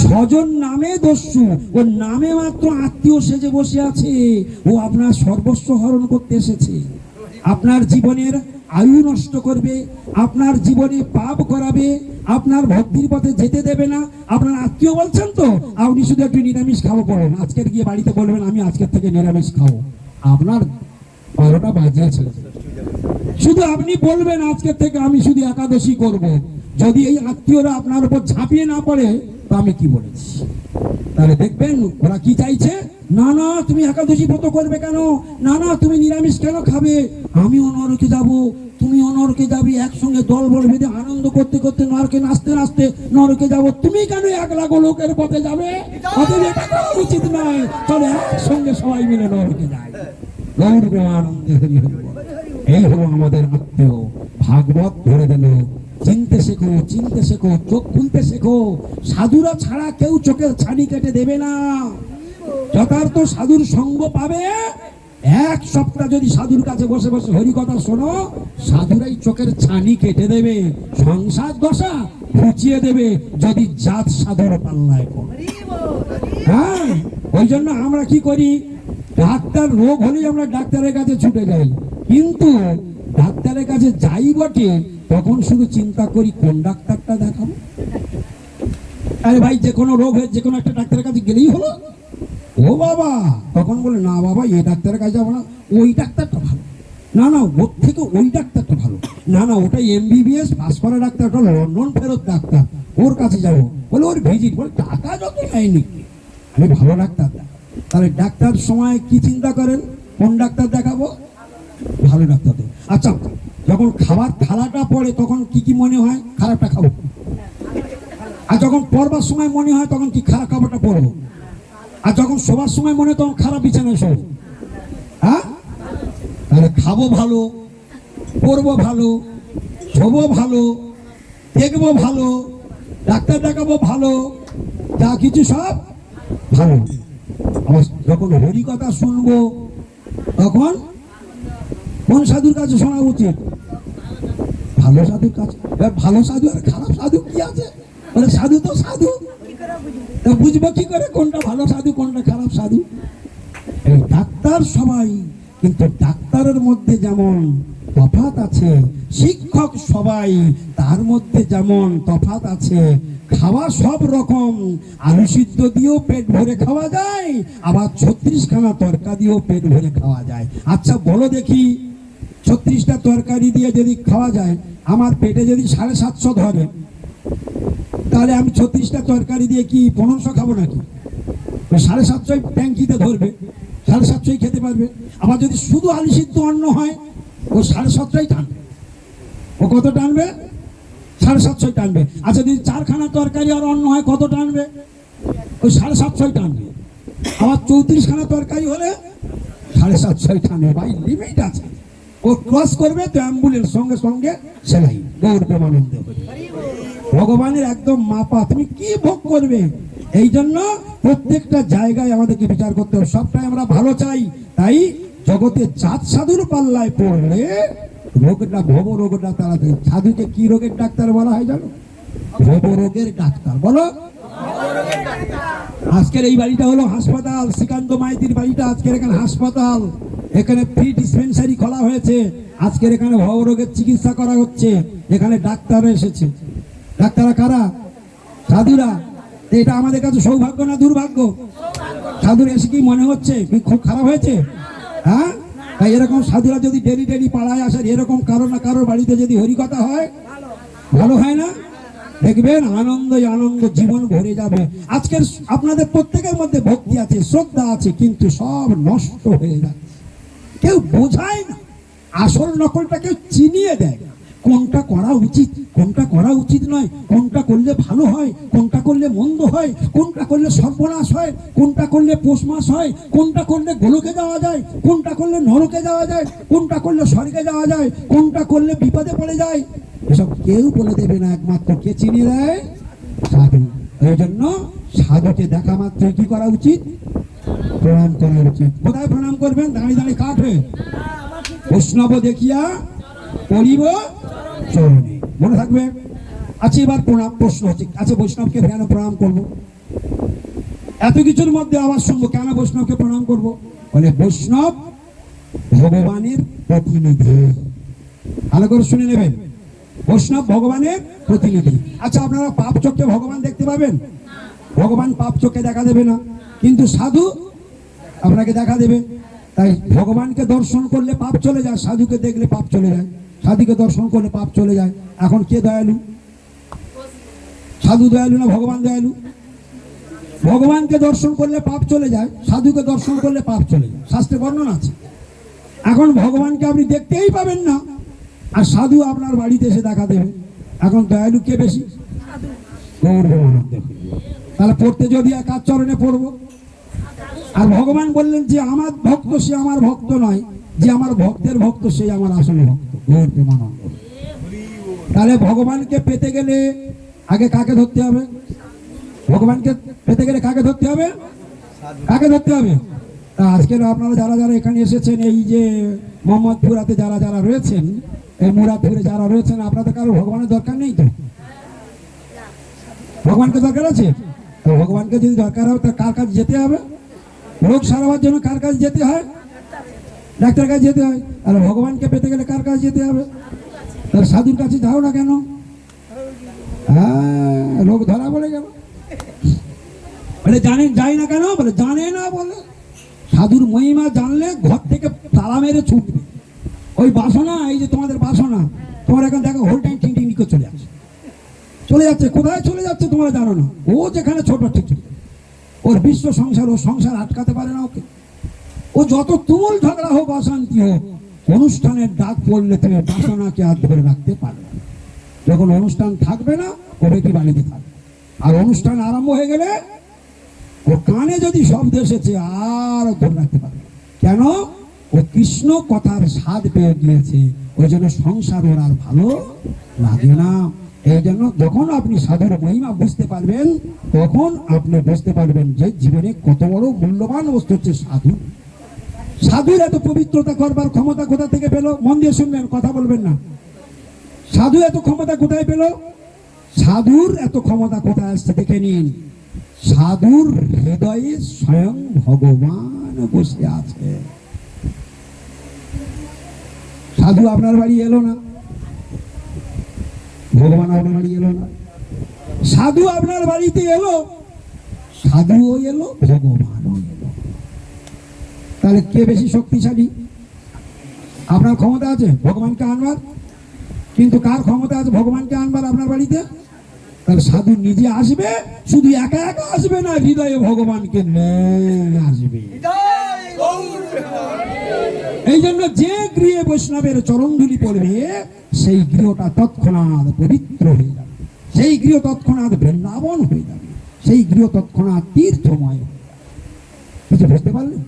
স্বজন নামে দস্যু। ওর নামে মাত্র আত্মীয় সেজে বসে আছে, ও আপনার সর্বস্ব হরণ করতে এসেছে। আপনার জীবনের আয়ু নষ্ট করবে, আপনার জীবনে পাপ করাবে, আপনার ভক্তির পথে যেতে দেবে না। আপনার আত্মীয় বলছেন তো, আপনি শুধু একটু নিরামিষ খাবো বলেন, আজকের গিয়ে বাড়িতে বলবেন আমি আজকের থেকে নিরামিষ খাবো, আপনার 12টা বাজিয়েছে। শুধু আপনি বলবেন আজকের থেকে আমি শুধু একাদশী করব। যদি এই আত্মীয়রা আপনার উপর ঝাঁপিয়ে না পড়ে, তো আমি কি বলেছি? তাহলে দেখবেন ওরা কি চাইছে, না না তুমি একাদশী ব্রত করবে কেন, না না তুমি নিরামিষ কেন খাবে, আমি নরকে যাব, তুমি নরকে যাবি, একসঙ্গে দল বল বেঁধে আনন্দ করতে করতে নরকে নাচতে নাচতে নরকে যাব, তুমি কেন একলা গোলকের পথে যাবে? অতএব এটা করা উচিত নয়, চলে একসঙ্গে সবাই মিলে নরকে যায়। গৌর প্রেমানন্দে হরি হরি বল। এই হলো আমাদের আত্মীয়। ভাগবত ধরে দিল, চিনতে শেখো, চিনতে শেখো, চোখ খুলতে শেখো। সাধুরা ছাড়া কেউ চোখের ছানি কেটে দেবে না। যথার্থ সাধুর সঙ্গ পাবে, 1 সপ্তাহ যদি সাধুর কাছে বসে বসে হরি কথা শোনো, সাধুরাই চোখের ছানি কেটে দেবে, সংসার দশা ঘুচিয়ে দেবে, যদি জাত সাধুর পাল্লায় পড়ে। হ্যাঁ, ওই জন্য আমরা কি করি, ডাক্তার রোগ হলেই আমরা ডাক্তারের কাছে ছুটে যাই, কিন্তু ডাক্তারের কাছে যাই বটে, তখন শুধু চিন্তা করি কোন ডাক্তারটা দেখাবো। আরে ভাই, যে কোনো রোগ হয়ে যে কোনো একটা ডাক্তারের কাছে গেলেই হলো। ও বাবা, তখন বলে না বাবা এই ডাক্তারের কাছে যাবো না, ওই ডাক্তারটা ভালো, না না ওর থেকে ওই ডাক্তারটা ভালো, না না ওটা MBBS পাস করা ডাক্তারটা, লন্ডন ফেরত ডাক্তার, ওর কাছে যাবো। বলে ওর ভিজিট, বলে টাকা যত নেয়নি, আমি ভালো ডাক্তার। তাহলে ডাক্তার সময় কি চিন্তা করেন, কোন ডাক্তার দেখাবো? ভালো ডাক্তার। আচ্ছা, যখন খাবার থালাটা পড়ে তখন কি কি মনে হয়? খারাপটা খাবো। আর যখন পড়বার সময় মনে হয় তখন কি খারাপ খাবারটা পড়বো। আর যখন শোবার সময় মনে হয় তখন খারাপ বিছানায় শোবো। হ্যাঁ, তাহলে খাবো ভালো, পড়বো ভালো, শোবো ভালো, দেখবো ভালো, ডাক্তার দেখাবো ভালো, যা কিছু সব ভালো। আবার যখন হরি কথা শুনবো তখন কোন সাধুর কাছে শোনা উচিত? ভালো সাধুর কাছে। এবার ভালো সাধু আর খারাপ সাধু কি আছে? মানে সাধু তো সাধু, তা বুঝবো কি করে কোনটা ভালো সাধু কোনটা খারাপ সাধু? এই ডাক্তার সবাই, কিন্তু ডাক্তারের মধ্যে যেমন তফাৎ আছে, শিক্ষক সবাই, তার মধ্যে যেমন তফাৎ আছে। খাওয়া সব রকম, আলু সিদ্ধ দিয়েও পেট ভরে খাওয়া যায়, আবার 36খানা তরকা দিয়েও পেট ভরে খাওয়া যায়। আচ্ছা বলো দেখি, 36টা তরকারি দিয়ে যদি খাওয়া যায়, আমার পেটে যদি 750 ধরে, তাহলে আমি 36টা তরকারি দিয়ে কি 1500 খাবো নাকি? 750 ট্যাঙ্কিতে ধরবে, 750 খেতে পারবে। আবার যদি শুধু আলু সিদ্ধ অন্ন হয়, ও 750 টানবে। ও কত টানবে? 750 টানবে। আচ্ছা যদি 4খানা তরকারি আর অন্ন হয়, কত টানবে? ওই 750 টানবে। আবার 34খানা তরকারি হলে 750 টানবে। ভাই লিমিট আছে, ও ক্রস করবে তো অ্যাম্বুলেন্স সঙ্গে সঙ্গে সেলাই। গৌর প্রেমানন্দ ভগবানের একদম মাপা, তুমি কি ভোগ করবে? এই জন্য প্রত্যেকটা জায়গায় আমাদেরকে বিচার করতে হবে। সবটাই আমরা ভালো চাই, তাই জগতে জাত সাধুর পাল্লায় পড়লে রোগটা, ভব রোগটা তাড়াতাড়ি। সাধুকে কি রোগের ডাক্তার বলা হয় জানো? ভব রোগের ডাক্তার। বলো, আজকের এই বাড়িটা হলো হাসপাতাল। শ্রীকান্ত মাইতির বাড়িটা আজকের এখানে হাসপাতাল। এখানে ফ্রি ডিসপেন্সারি খোলা হয়েছে। আজকের এখানে ভব রোগের চিকিৎসা করা হচ্ছে। এখানে ডাক্তার এসেছে। ডাক্তাররা কারা? সাধুরা। এটা আমাদের কাছে সৌভাগ্য না দুর্ভাগ্য? সাধুর এসে কি মনে হচ্ছে খুব খারাপ হয়েছে? হ্যাঁ, তাই এরকম সাধুরা যদি ডেলি ডেলি পাড়ায় আসেন, এরকম কারো না কারোর বাড়িতে যদি হরিকথা হয়, ভালো হয় না? দেখবেন আনন্দই আনন্দ, জীবন ভরে যাবে। আজকের আপনাদের প্রত্যেকের মধ্যে ভক্তি আছে, শ্রদ্ধা আছে, কিন্তু সব নষ্ট হয়ে যাচ্ছে। কেউ বোঝায় না, আসল নকলটা কেউ চিনিয়ে দেয়। কোনটা করা উচিত, কোনটা করা উচিত নয়, কোনটা করলে ভালো হয়, কোনটা করলে মন্দ হয়, কোনটা করলে সর্বনাশ হয়, কোনটা করলে পৌষ মাস হয়, কোনটা করলে গোলকে যাওয়া যায়, কোনটা করলে নরকে যাওয়া যায়, কোনটা করলে স্বর্গে যাওয়া যায়, কোনটা করলে বিপদে পড়ে যায়, এসব কেউ বলে দেবে না। একমাত্র কে চিনিয়ে দেয়? সাধু। এই জন্য সাধুকে দেখা মাত্র কি করা উচিত? প্রণাম করা উচিত। কোথায় প্রণাম করবেন? দাঁড়িয়ে দাঁড়িয়ে কাঠ হয়ে। বৈষ্ণব দেখিয়া পড়িব চরণে, মনে থাকবে। আচ্ছা এবার প্রণাম প্রশ্ন হচ্ছে, আচ্ছা বৈষ্ণবকে কেন প্রণাম করবো? এত কিছুর মধ্যে আবার শুনবো কেন বৈষ্ণবকে প্রণাম করব? বলে বৈষ্ণব ভগবানের প্রতিনিধি। ভালো করে শুনে নেবেন, বৈষ্ণব ভগবানের প্রতিনিধি। আচ্ছা আপনারা পাপ চোখে ভগবান দেখতে পাবেন? ভগবান পাপ চোখে দেখা দেবে না, কিন্তু সাধু আপনাকে দেখা দেবে। তাই ভগবানকে দর্শন করলে পাপ চলে যায়, সাধুকে দেখলে পাপ চলে যায়। সাধুকে দর্শন করলে পাপ চলে যায়। এখন কে দয়ালু? সাধু দয়ালু না ভগবান দয়ালু? ভগবানকে দর্শন করলে পাপ চলে যায়, সাধুকে দর্শন করলে পাপ চলে যায়, শাস্ত্রে বর্ণনা আছে। এখন ভগবানকে আপনি দেখতেই পাবেন না, আর সাধু আপনার বাড়িতে এসে দেখা দেবে। এখন দয়ালু কে বেশি? তাহলে পড়তে যদি একার চরণে পড়বো। আর ভগবান বললেন যে আমার ভক্ত সে আমার ভক্ত নয়, যে আমার ভক্তের ভক্ত সে আমার আসল ভক্ত। গৌর প্রেমানন্দ। তাহলে ভগবানকে পেতে গেলে আগে কাকে ধরতে হবে? ভগবানকে পেতে গেলে কাকে ধরতে হবে? কাকে ধরতে হবে? আজকের আপনারা যারা যারা এখানে এসেছেন, এই যে মোহাম্মদপুরাতে যারা যারা রয়েছেন, এই মুরাদপুরে যারা রয়েছেন, আপনাদের কারো ভগবানের দরকার নেই তো? ভগবানকে দরকার আছে তো? ভগবানকে যদি দরকার হয় তা কার কাছে যেতে হবে? রোগ সারাবার জন্য কার কাছে যেতে হয়? ডাক্তার কাছে যেতে হয়। আর ভগবানকে পেতে গেলে কার কাছে যেতে হবে? তার সাধুর কাছে যাও না কেন? হ্যাঁ, রোগ ধরা পড়ে গেল। বলে জানেন যাই না কেন? বলে জানে না। বলে সাধুর মহিমা জানলে ঘর থেকে তালা মেরে ছুটবে। ওই বাসনা, এই যে তোমাদের বাসনা, তোমার এখন দেখো হোল টাইম টিং টিং করে চলে যাচ্ছে, চলে যাচ্ছে। কোথায় চলে যাচ্ছে তোমরা জানো না। ও যেখানে ছোট ঠিক ওর বিশ্ব সংসার, ও সংসার আটকাতে পারে না ওকে। ও যত তুমুল ঝগড়া হোক, অশান্তি হোক, অনুষ্ঠানের ডাক পড়লে তুমি বাসনাকে আর ধরে রাখতে পারবে না। যখন অনুষ্ঠান থাকবে না, কবে কি বাড়িতে থাকবে। আর অনুষ্ঠান আরম্ভ হয়ে গেলে ও কানে যদি শব্দ এসেছে আর ধরে রাখতে পারবে। কেন? ও কৃষ্ণ কথার স্বাদ পেয়ে গিয়েছে, ওই জন্য সংসার ওর আর ভালো লাগে না। এই জন্য যখন আপনি সাধুর মহিমা বুঝতে পারবেন, তখন আপনি বুঝতে পারবেন যে জীবনে কত বড় মূল্যবান বস্তু হচ্ছে সাধু। সাধুর এত পবিত্রতা করবার ক্ষমতা কোথা থেকে পেল? মন দিয়ে শুনবেন, কথা বলবেন না। সাধু এত ক্ষমতা কোথায় পেল? সাধুর এত ক্ষমতা কোথায় আসছে দেখে নিন। সাধুর হৃদয়ে স্বয়ং ভগবান বসে আছে। সাধু আপনার বাড়ি এলো না, ভগবান আপনার বাড়ি এলো না। সাধু আপনার বাড়িতে এলো, সাধুও এলো, ভগবানও এলো। তাহলে কে বেশি শক্তিশালী? আপনার ক্ষমতা আছে ভগবানকে আনবার, কিন্তু কার ক্ষমতা আছে ভগবানকে আনবার আপনার বাড়িতে? তাহলে সাধু নিজে আসবে, শুধু একা একা আসবে না, হৃদয়ে ভগবানকে নিয়ে আসবে। এই জন্য যে গৃহে বৈষ্ণবের চরণধুলি পড়বে, সেই গৃহটা তৎক্ষণাৎ পবিত্র হয়ে যাবে, সেই গৃহ তৎক্ষণাৎ বৃন্দাবন হয়ে যাবে, সেই গৃহ তৎক্ষণাৎ তীর্থময় হয়ে যাবে। কিছু বুঝতে পারলেন?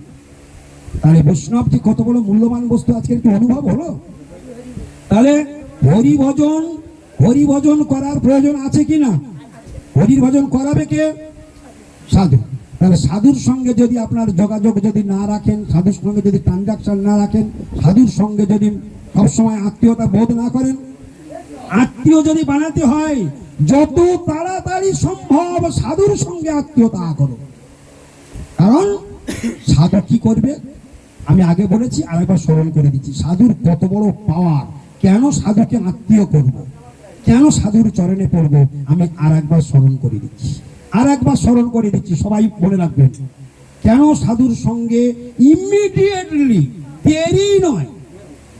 তাহলে বৈষ্ণব যে কত বড় মূল্যবান বস্তু আজকে একটু অনুভব হলো। তাহলে হরিভজন করার প্রয়োজন আছে কি না? হরির ভজন করাবে কে? সাধু। তাহলে সাধুর সঙ্গে যদি আপনার যোগাযোগ যদি না রাখেন, সাধুর সঙ্গে যদি ট্রানজাকশন না রাখেন, সাধুর সঙ্গে যদি সবসময় আত্মীয়তা বোধ না করেন, আত্মীয় যদি বানাতে হয় যত তাড়াতাড়ি সম্ভব সাধুর সঙ্গে আত্মীয়তা করো। কারণ সাধু কি করবে আমি আগে বলেছি, আরেকবার স্মরণ করে দিচ্ছি। সাধুর কত বড় পাওয়ার, কেন সাধুকে আত্মীয় করব, কেন সাধুর চরণে পড়বো, আমি আর একবার স্মরণ করে দিচ্ছি, আর একবার স্মরণ করে দিচ্ছি, সবাই মনে রাখবেন। কেন সাধুর সঙ্গে ইমিডিয়েটলি, দেরি নয়,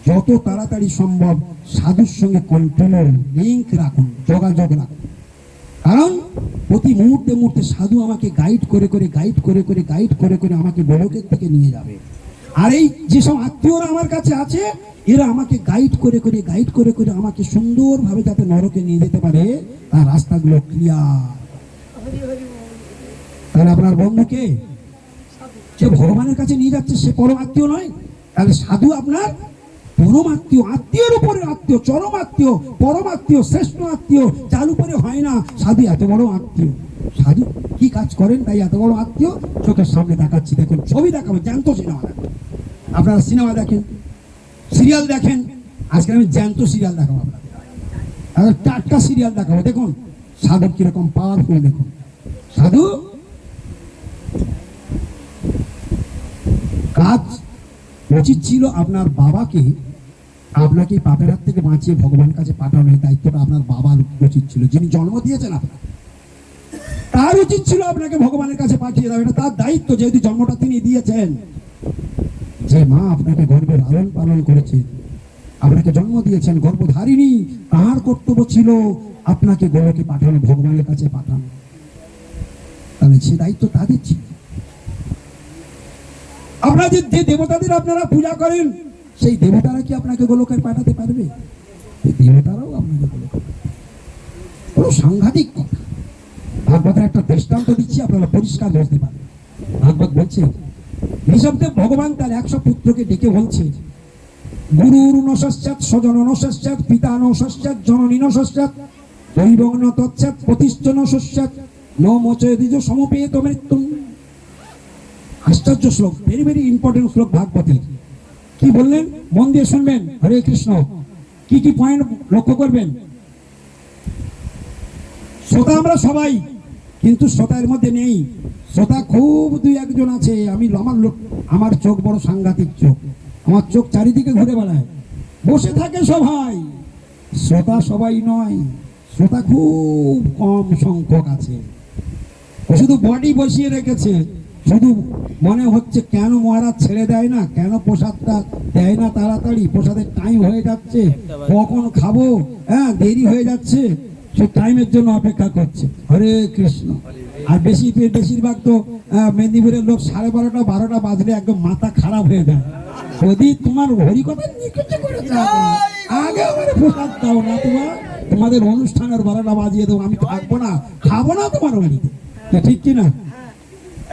যত তাড়াতাড়ি সম্ভব সাধুর সঙ্গে কন্টিনিউ লিঙ্ক রাখুন, যোগাযোগ রাখুন। কারণ প্রতি মুহূর্তে মুহূর্তে সাধু আমাকে গাইড করে আমাকে গোলকের দিকে নিয়ে যাবে। আর এই যেসব আত্মীয়রা আমার কাছে আছে, এরা আমাকে গাইড করে আমাকে সুন্দরভাবে যাতে নরকে নিয়ে যেতে পারে, তার রাস্তাগুলো ক্লিয়ার। তাহলে আপনার বন্ধুকে যে ভগবানের কাছে নিয়ে যাচ্ছে, সে পরম আত্মীয় নয়? তাহলে সাধু আপনার পরম আত্মীয়, আত্মীয়ের উপরে আত্মীয়, চরম আত্মীয়, পরম আত্মীয়, শ্রেষ্ঠ আত্মীয়, যার উপরে হয় না। সাধু এত বড় আত্মীয়। সাধু কি কাজ করেন তাই এত বড় আত্মীয়? চোখের সামনে দেখাচ্ছি, দেখুন, ছবি দেখাবো, জ্যান্ত সিনেমা দেখুন। আপনারা সিনেমা দেখেন, সিরিয়াল দেখেন, আজকে আমি জ্যান্ত সিরিয়াল দেখাবো আপনাদের, টাটকা সিরিয়াল দেখাবো। দেখুন সাধু কিরকম পাওয়ারফুল, দেখুন। সাধু কাজ উচিত ছিল আপনার বাবাকে, আপনাকে পাপের হাত থেকে বাঁচিয়ে ভগবানের কাছে পাঠানো, এই দায়িত্বটা আপনার বাবার উচিত ছিল, যিনি জন্ম দিয়েছেন আপনার। তার উচিত ছিল আপনাকে ভগবানের কাছে পাঠিয়ে দেওয়া, এটা তার দায়িত্ব, যেহেতু জন্মটা তিনি দিয়েছেন। যে মা আপনাকে গর্ভে লালন পালন করেছে, আপনাকে জন্ম দিয়েছেন, গর্ভধারিণী, তার কর্তব্য ছিল আপনাকে গোলকে পাঠানো, ভগবানের কাছে পাঠানো। তাহলে সে দায়িত্ব তাদের ছিল। আপনারা যে দেবতাদের আপনারা পূজা করেন, সেই দেবতারা কি আপনাকে গোলকে পাঠাতে পারবে? দেবতারাও আপনাকে গোলকে, বড় সাংঘাতিক কথা। ভাগবতের একটা দৃষ্টান্ত দিচ্ছি, আপনারা পরিষ্কার বুঝতে পারবেন। ভাগবত বলছে, ঋষভদেব ভগবান তার 100 পুত্রকে ডেকে বলছে, গুরুর নশস্যাৎ, স্বজন নশস্যাৎ, পিতা নশস্যাৎ, জননী নশস্যাৎ, দৈবং ন তৎস্যাৎ, প্রতিষ্ঠ নশস্যাৎ, ন মোচয়দিজ সমপেত মৃত্যুম। আশ্চর্য শ্লোক, ভেরি ভেরি ইম্পর্টেন্ট শ্লোক ভাগবতের। কি বললেন মন দিয়ে শুনবেন। হরে কৃষ্ণ। কি কি পয়েন্ট লক্ষ্য করবেন? শ্রোতা আমরা সবাই, কিন্তু শ্রোতার মধ্যে নেই, শ্রোতা খুব 2-1 আছে। আমার চোখ বড় সাংঘাতিক চোখ, আমার চোখ চারিদিকে ঘুরে বেড়ায়, বসে থাকে সবাই। শ্রোতা সবাই নয়, শ্রোতা খুব কম সংখ্যক আছে। ও শুধু বডি বসিয়ে রেখেছে, শুধু মনে হচ্ছে কেন মহারাজ ছেড়ে দেয় না, কেন প্রসাদটা দেয় না তাড়াতাড়ি, প্রসাদের টাইম হয়ে যাচ্ছে, কখন খাবো, হ্যাঁ দেরি হয়ে যাচ্ছে, সে টাইমের জন্য অপেক্ষা করছে। হরে কৃষ্ণ। আর বেশিরভাগ তো মেদিনীপুরের লোক 12:30-12টা বাজলে একদম মাথা খারাপ হয়ে যায়। যদি তোমার হরি কথা নিকুচি করে আগে আমার প্রসাদ দাও না, তোমাদের অনুষ্ঠানের 12টা বাজিয়ে দেবো, আমি থাকবো না, খাবো না তোমার বাড়িতে, ঠিক কিনা?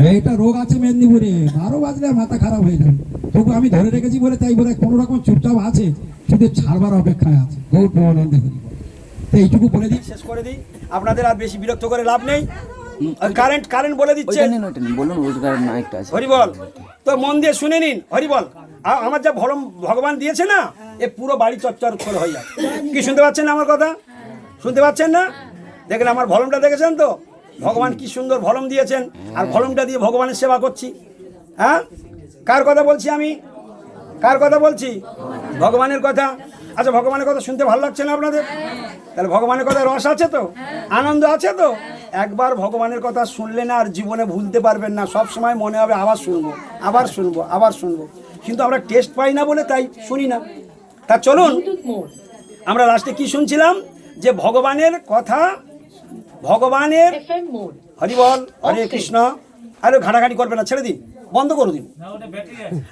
এইটা রোগ আছে মেদিনীপুরে, 12 বাজলে মাথা খারাপ হয়ে যাবে। তবু আমি ধরে রেখেছি বলে তাই বলে কোনো রকম চুপচাপ আছে, শুধু ছাড়বার অপেক্ষায় আছে। গৌর প্রেমানন্দে হরি বল। তো এইটুকু বলে দিই, শেষ করে দিই, আপনাদের আর বেশি বিরক্ত করে লাভ নেই। কারেন্ট বলে দিচ্ছে, বলুন রোজগারের না একটা আছে হরিবল। তো মন দিয়ে শুনে নিন, হরিবল। আমার যা ভগবান দিয়েছে না, এ পুরো বাড়ি চচ্চর করে হয়ে যায়। কি শুনতে পাচ্ছেন না আমার কথা? শুনতে পাচ্ছেন না? দেখলেন আমার ভলমটা দেখেছেন তো? ভগবান কি সুন্দর ভলম দিয়েছেন, আর ভলমটা দিয়ে ভগবানের সেবা করছি। হ্যাঁ, কার কথা বলছি আমি? কার কথা বলছি? ভগবানের কথা। আচ্ছা, ভগবানের কথা শুনতে ভালো লাগছে না আপনাদের? তাহলে ভগবানের কথা রস আছে তো, আনন্দ আছে তো। একবার ভগবানের কথা শুনলে না আর জীবনে ভুলতে পারবেন না। সব সময় মনে হবে আবার শুনবো, আবার শুনবো, আবার শুনবো। কিন্তু আমরা টেস্ট পাই না বলে তাই শুনি না। তা চলুন, আমরা লাস্টে কি শুনছিলাম? যে ভগবানের কথা, ভগবানের হরি বল, হরে কৃষ্ণ। আরে ঘাটাঘাটি করবে না, ছেড়ে দিন, বন্ধ করে দিন।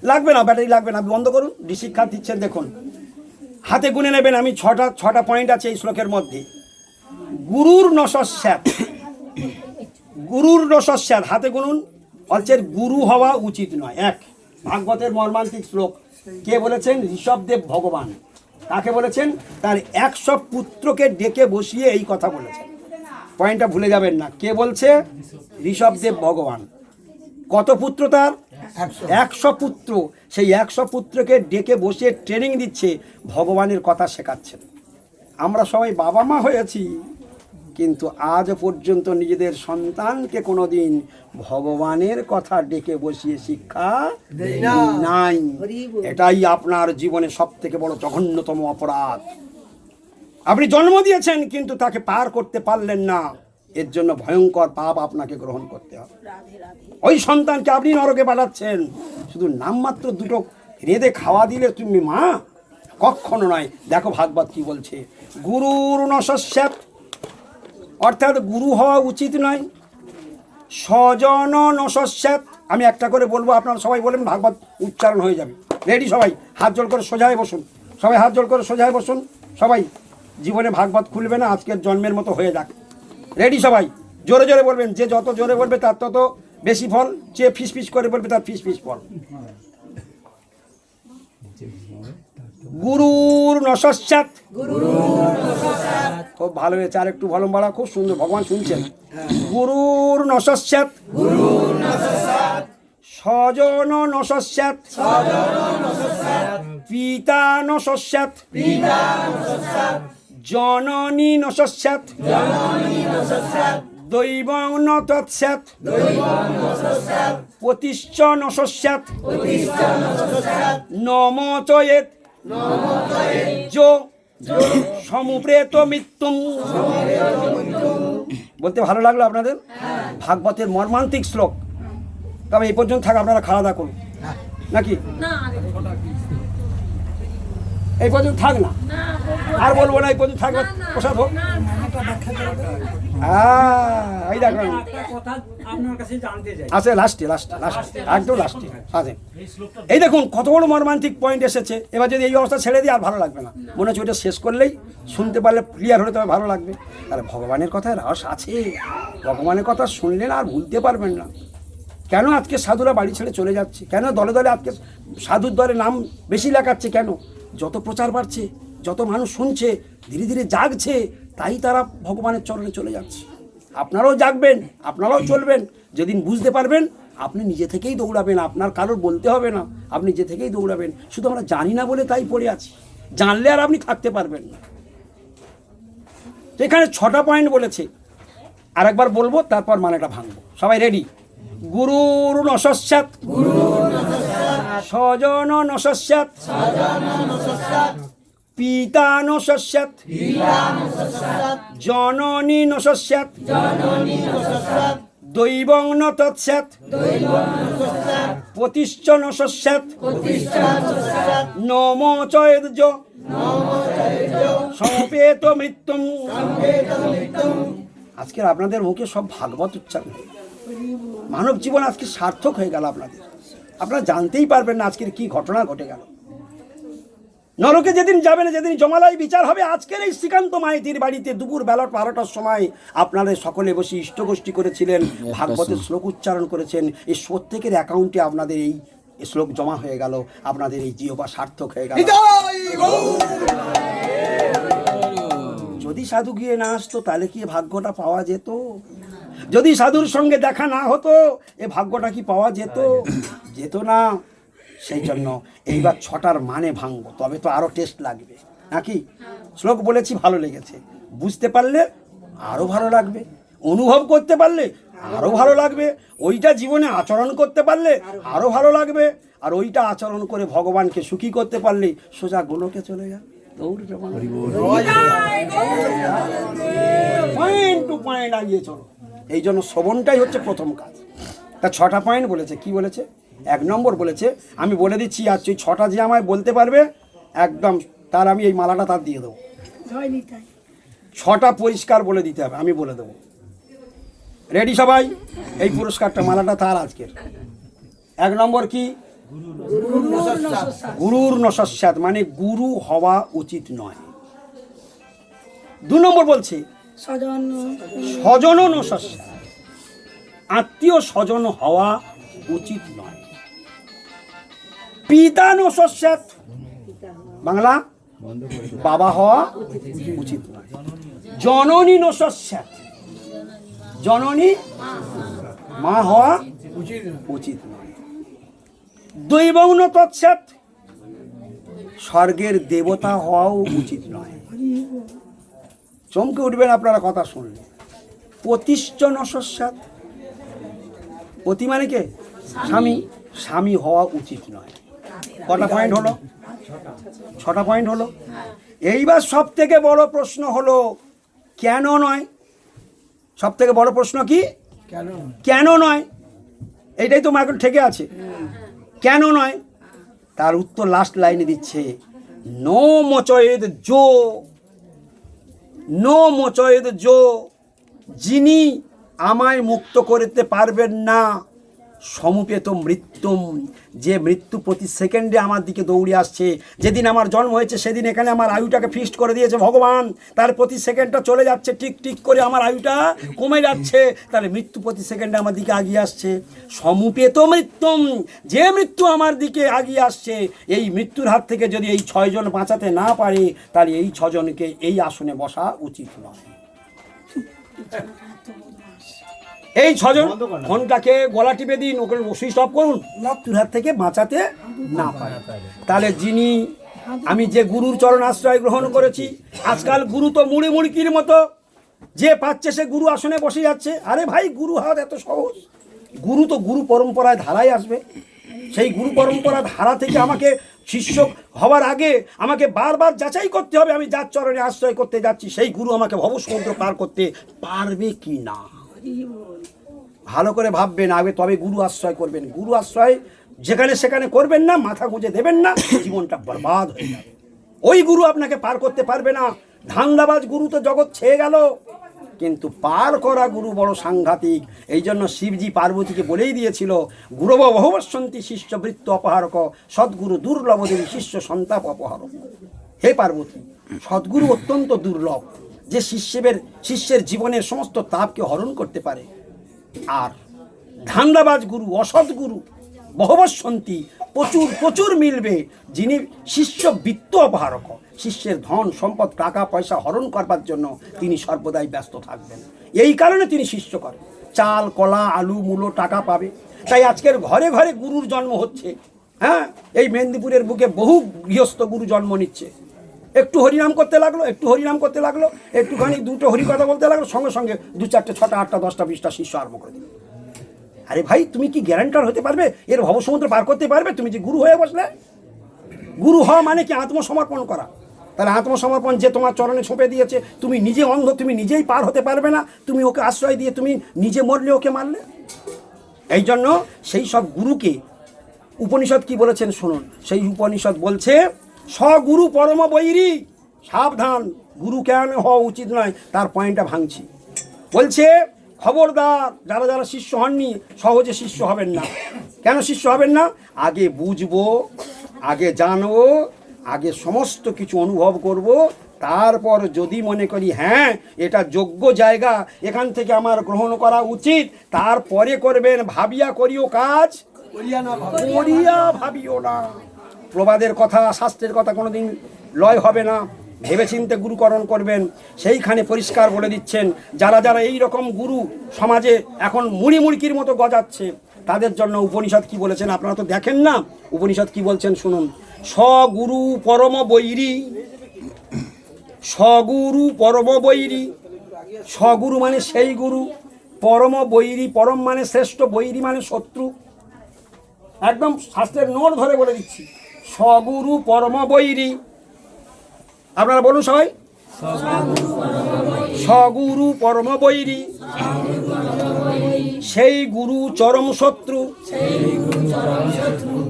লাগবে না, ব্যাটারি লাগবে না, বন্ধ করুন। শিক্ষা দিচ্ছেন দেখুন, হাতে গুনে নেবেন। আমি ছটা পয়েন্ট আছে এই শ্লোকের মধ্যে। গুরুর নস্যাৎ, গুরুর নস্যাৎ, হাতে গুনুন। অর্চের গুরু হওয়া উচিত নয়। এক, ভাগবতের মর্মান্তিক শ্লোক। কে বলেছেন? ঋষভদেব ভগবান। কাকে বলেছেন? তার 100 পুত্রকে ডেকে বসিয়ে এই কথা বলেছেন। পয়েন্টটা ভুলে যাবেন না। কে বলছে? ঋষভদেব ভগবান। কত পুত্র তার? 100 পুত্র। সেই 100 পুত্রকে ডেকে বসিয়ে ট্রেনিং দিচ্ছে, ভগবানের কথা শেখাচ্ছেন। আমরা সবাই বাবা মা হয়েছি, কিন্তু আজ পর্যন্ত নিজেদের সন্তানকে কোনোদিন ভগবানের কথা ডেকে বসিয়ে শিক্ষা নাই। এটাই আপনার জীবনে সব থেকে বড় জঘন্যতম অপরাধ। আপনি জন্ম দিয়েছেন কিন্তু তাকে পার করতে পারলেন না, এর জন্য ভয়ঙ্কর পাপ আপনাকে গ্রহণ করতে হবে। ওই সন্তানকে আপনি নরকে পাঠাচ্ছেন, শুধু নামমাত্র দুটো রেঁধে খাওয়া দিলে তুমি মা, কখনো নয়। দেখো ভাগবত কি বলছে, গুরুর নস্যাৎ, অর্থাৎ গুরু হওয়া উচিত নয়। স্বজন নস্যাৎ, আমি একটা করে বলবো, আপনারা সবাই বলেন, ভাগবত উচ্চারণ হয়ে যাবে। রেডি? সবাই হাত জোড় করে সোজা হয়ে বসুন, সবাই হাত জোড় করে সোজা হয়ে বসুন। সবাই জীবনে ভাগবত খুলবে না, আজকের জন্মের মতো হয়ে যাক। রেডি? সবাই জোরে জোরে বলবেন, যে যত জোরে বলবে তার তত বেশি ফল, যে ফিস ফিস করে বলবে তার ফিস ফিস ফল। গুরুর নস্যাৎ, খুব ভালো হয়েছে, আর একটু ভলম বাড়া, খুব সুন্দর, ভগবান শুনছেন। গুরুর নস্যাৎ, স্বজন নস্যাৎ, পিতা নস্যাৎ, জননী নস্যাৎ, দৈবং ন তৎস্যাৎ, প্রতিশ্চ নস্যাৎ, নম চয়েৎ যো সমুপ্রেত মৃত্যুম। বলতে ভালো লাগলো আপনাদের? ভাগবতের মর্মান্তিক শ্লোক। তবে এই পর্যন্ত থাক, আপনারা খাওয়া দাওয়া করুন নাকি? এই পর্যন্ত থাক না, আর বলবো না, এই পর্যন্ত থাকবে, প্রসাদ হোক। এই দেখুন আছে লাস্টে, একদম লাস্টে আছে। এই দেখুন কত বড় মর্মান্তিক পয়েন্ট এসেছে। এবার যদি এই অবস্থা ছেড়ে দিই আর ভালো লাগবে না, মনে হচ্ছে ওইটা শেষ করলেই, শুনতে পারলে ক্লিয়ার হলে তবে ভালো লাগবে। তাহলে ভগবানের কথায় রস আছে, ভগবানের কথা শুনলে না আর ভুলতে পারবেন না। কেন আজকে সাধুরা বাড়ি ছেড়ে চলে যাচ্ছে? কেন দলে দলে আজকে সাধুর দলে নাম বেশি লেখাচ্ছে? কেন? যত প্রচার বাড়ছে, যত মানুষ শুনছে, ধীরে ধীরে জাগছে, তাই তারা ভগবানের চরণে চলে যাচ্ছে। আপনারাও জাগবেন, আপনারাও চলবেন। যেদিন বুঝতে পারবেন, আপনি নিজে থেকেই দৌড়াবেন, আপনার কারোর বলতে হবে না, আপনি নিজে থেকেই দৌড়াবেন। শুধু আমরা জানি না বলে তাই পড়ে আছি, জানলে আর আপনি থাকতে পারবেন না। তো এখানে 6টা পয়েন্ট বলেছে, আর একবার বলবো, তারপর মানেটা ভাঙবো। সবাই রেডি? গুরুর নস্যাৎ, স্বজন নস্যাৎ, পিতা নস্যাৎ, জননী নস্যাৎ, দৈবং ন তৎস্যাৎ, প্রতিশ্চ নস্যাৎ, নম চয়েৎ যো সমুপেত মৃত্যুম। আজকের আপনাদের মুখে সব ভাগবত উচ্চারণ, মানব জীবন আজকে সার্থক হয়ে গেল আপনাদের। আপনারা জানতেই পারবেন না আজকের কি ঘটনা ঘটে গেল। নরকে যেদিন যাবেন, যেদিন জমালাই বিচার হবে, আজকের এই শ্রীকান্ত মাইতির বাড়িতে দুপুর বেলা 12টার সময় আপনারা সকলে বসে ইষ্টগোষ্ঠী করেছিলেন, ভাগবতের শ্লোক উচ্চারণ করেছেন। এই প্রত্যেকের অ্যাকাউন্টে আপনাদের এই শ্লোক জমা হয়ে গেল, আপনাদের এই জিহ্বা সার্থক হয়ে গেল। যদি সাধু গিয়ে না আসতো তাহলে কি এ ভাগ্যটা পাওয়া যেত? যদি সাধুর সঙ্গে দেখা না হতো এ ভাগ্যটা কি পাওয়া যেত? যেত না। সেই জন্য এইবার 6টার মানে ভাঙবো, তবে তো আরো টেস্ট লাগবে নাকি? শ্লোক বলেছি, ভালো লেগেছে, বুঝতে পারলে আরো ভালো লাগবে, অনুভব করতে পারলে আরো ভালো লাগবে, ওইটা জীবনে আচরণ করতে পারলে আরো ভালো লাগবে, আর ওইটা আচরণ করে ভগবানকে সুখী করতে পারলে সোজা গোলকে চলে যাবে। পয়েন্ট টু পয়েন্ট আগিয়ে চলো। এই জন্য শ্রবণটাই হচ্ছে প্রথম কাজ। তা 6টা পয়েন্ট বলেছে। কি বলেছে? 1 নম্বর বলেছে, আমি বলে দিচ্ছি, আর ওই 6টা যে আমায় বলতে পারবে একদম, তার আমি এই মালাটা তার দিয়ে দেবো। 6টা পরিষ্কার বলে দিতে হবে, আমি বলে দেবো। রেডি সবাই? এই পুরস্কারটা, মালাটা তার আজকের। 1 নম্বর কি? গুরুর নস্যাৎ, মানে গুরু হওয়া উচিত নয়। 2 নম্বর বলছে স্বজন নস্যাৎ, আত্মীয় স্বজন হওয়া উচিত নয়। পিতা নস্যাৎ, বাংলা বাবা হওয়া উচিত নয়। জননী নস্যাৎ, জননী মা হওয়া উচিত নয়। দৈবৌন তৎস্যাৎ, স্বর্গের দেবতা হওয়াও উচিত নয়। চমকে উঠবেন আপনারা কথা শুনলে। পতিশ্চ নস্যাৎ, পতি মানে কে? স্বামী, স্বামী হওয়া উচিত নয়। কটা পয়েন্ট হলো? 6টা পয়েন্ট হলো। এইবার সব থেকে বড় প্রশ্ন হলো কেন নয়? সব থেকে বড় প্রশ্ন কি? কেন নয়? এইটাই তো মার্কেট ঠেকে আছে। কেন নয়? তার উত্তর লাস্ট লাইনে দিচ্ছে, নো মোচয়েদ জো, নো মোচয়েদ জো, যিনি আমায় মুক্ত করতে পারবেন না, সমুপেত মৃত্যুম, যে মৃত্যু প্রতি সেকেন্ডে আমার দিকে দৌড়ে আসছে। যেদিন আমার জন্ম হয়েছে সেদিন এখানে আমার আয়ুটাকে ফিক্সড করে দিয়েছে ভগবান, তার প্রতি সেকেন্ডটা চলে যাচ্ছে, টিক টিক করে আমার আয়ুটা কমে যাচ্ছে, তাহলে মৃত্যু প্রতি সেকেন্ডে আমার দিকে আগিয়ে আসছে। সমুপেত মৃত্যুম, যে মৃত্যু আমার দিকে আগিয়ে আসছে, এই মৃত্যুর হাত থেকে যদি এই 6 জন বাঁচাতে না পারে, তাহলে এই 6 জনকে এই আসনে বসা উচিত নয়। এই 6 জন ফোনটাকে গলা টিপে দিন, ওকে সুইচ অফ করুন, মৃত্যুর হাত থেকে বাঁচাতে না পারে। তাহলে যিনি, আমি যে গুরুর চরণ আশ্রয় গ্রহণ করেছি, আজকাল গুরু তো মুড়ি মুড়কির মতো, যে পাচ্ছে সে গুরু আসনে বসে যাচ্ছে। আরে ভাই, গুরু হওয়া এত সহজ? গুরু তো গুরু পরম্পরায় ধারায় আসবে। সেই গুরু পরম্পরা ধারা থেকে আমাকে শিষ্য হওয়ার আগে আমাকে বারবার যাচাই করতে হবে, আমি যার চরণে আশ্রয় করতে যাচ্ছি সেই গুরু আমাকে ভবসমুদ্র পার করতে পারবে কি না। ভালো করে ভাববেন আগে, তবে গুরু আশ্রয় করবেন। গুরু আশ্রয় যেখানে সেখানে করবেন না, মাথা গুঁজে দেবেন না, জীবনটা বরবাদ হয়ে যাবে। ওই গুরু আপনাকে পার করতে পারবে না। ধান্দাবাজ গুরু তো জগৎ ছেয়ে গেল, কিন্তু পার করা গুরু বড় সাংঘাতিক। এই জন্য শিবজি পার্বতীকে বলেই দিয়েছিল, গুরব বহবসন্তি শিষ্য বৃত্ত অপহারক, সদ্গুরু দুর্লভ দেবী শিষ্য সন্তাপ অপহারক। হে পার্বতী, সদ্গুরু অত্যন্ত দুর্লভ, যে শিষ্যের জীবনের সমস্ত তাপকে হরণ করতে পারে। আর ধান্দাবাজ গুরু, অসৎ গুরু বহবসন্তি, প্রচুর প্রচুর মিলবে, যিনি শিষ্য বৃত্ত অপহারক, শিষ্যের ধন সম্পদ টাকা পয়সা হরণ করবার জন্য তিনি সর্বদাই ব্যস্ত থাকবেন। এই কারণে তিনি শিষ্য করেন, চাল কলা আলু মূলো টাকা পাবে। তাই আজকের ঘরে ঘরে গুরুর জন্ম হচ্ছে। হ্যাঁ, এই মেদিনীপুরের বুকে বহু গৃহস্থ গুরু জন্ম নিচ্ছে। একটু হরিনাম করতে লাগলো, একটু হরিনাম করতে লাগলো, একটুখানি দুটো হরি কথা বলতে লাগলো, সঙ্গে সঙ্গে 2, 4, 6, 8, 10, 20টা শিষ্য আরম্ভ করে দিল। আরে ভাই, তুমি কি গ্যারান্টার হতে পারবে এর ভবসমুদ্র পার করতে পারবে? তুমি যে গুরু হয়ে বসলে। গুরু হওয়া মানে কি? আত্মসমর্পণ করা। তাহলে আত্মসমর্পণ যে তোমার চরণে সঁপে দিয়েছে, তুমি নিজে অন্ধ, তুমি নিজেই পার হতে পারবে না, তুমি ওকে আশ্রয় দিয়ে তুমি নিজে মরলে ওকে মারলে। এই জন্য সেই সব গুরুকে উপনিষদ কি বলেছেন শুনুন। সেই উপনিষদ বলছে, স্বগুরু পরম বৈরী, সাবধান, গুরু কেন হওয়া উচিত নয়, তার পয়েন্টটা ভাঙছি। বলছে, খবরদার, যারা যারা শিষ্য হননি সহজে শিষ্য হবেন না। কেন শিষ্য হবেন না? আগে বুঝবো, আগে জানবো, আগে সমস্ত কিছু অনুভব করব, তারপর যদি মনে করি হ্যাঁ এটা যোগ্য জায়গা, এখান থেকে আমার গ্রহণ করা উচিত, তারপরে করবেন। ভাবিয়া করিও কাজ, করিয়া ভাবিও না। প্রবাদের কথা, শাস্ত্রের কথা কোনোদিন লয় হবে না। ভেবেচিন্তে গুরুকরণ করবেন। সেইখানে পরিষ্কার বলে দিচ্ছেন, যারা যারা এই রকম গুরু সমাজে এখন মুড়ি মুড়কির মতো গজাচ্ছে, তাদের জন্য উপনিষদ কি বলেছেন আপনারা তো দেখেন না। উপনিষদ কি বলছেন শুনুন। স্বগুরু পরম বৈরী, স্বগুরু পরম বৈরী। স্বগুরু মানে সেই গুরু, পরম বৈরী, পরম মানে শ্রেষ্ঠ, বৈরী মানে শত্রু। একদম শাস্ত্রের নোট ধরে বলে দিচ্ছি। স্বগুরু পরম বৈরী, আপনারা বলুন সবাই। স্বগুরু পরম বৈরী, সেই গুরু চরম শত্রু।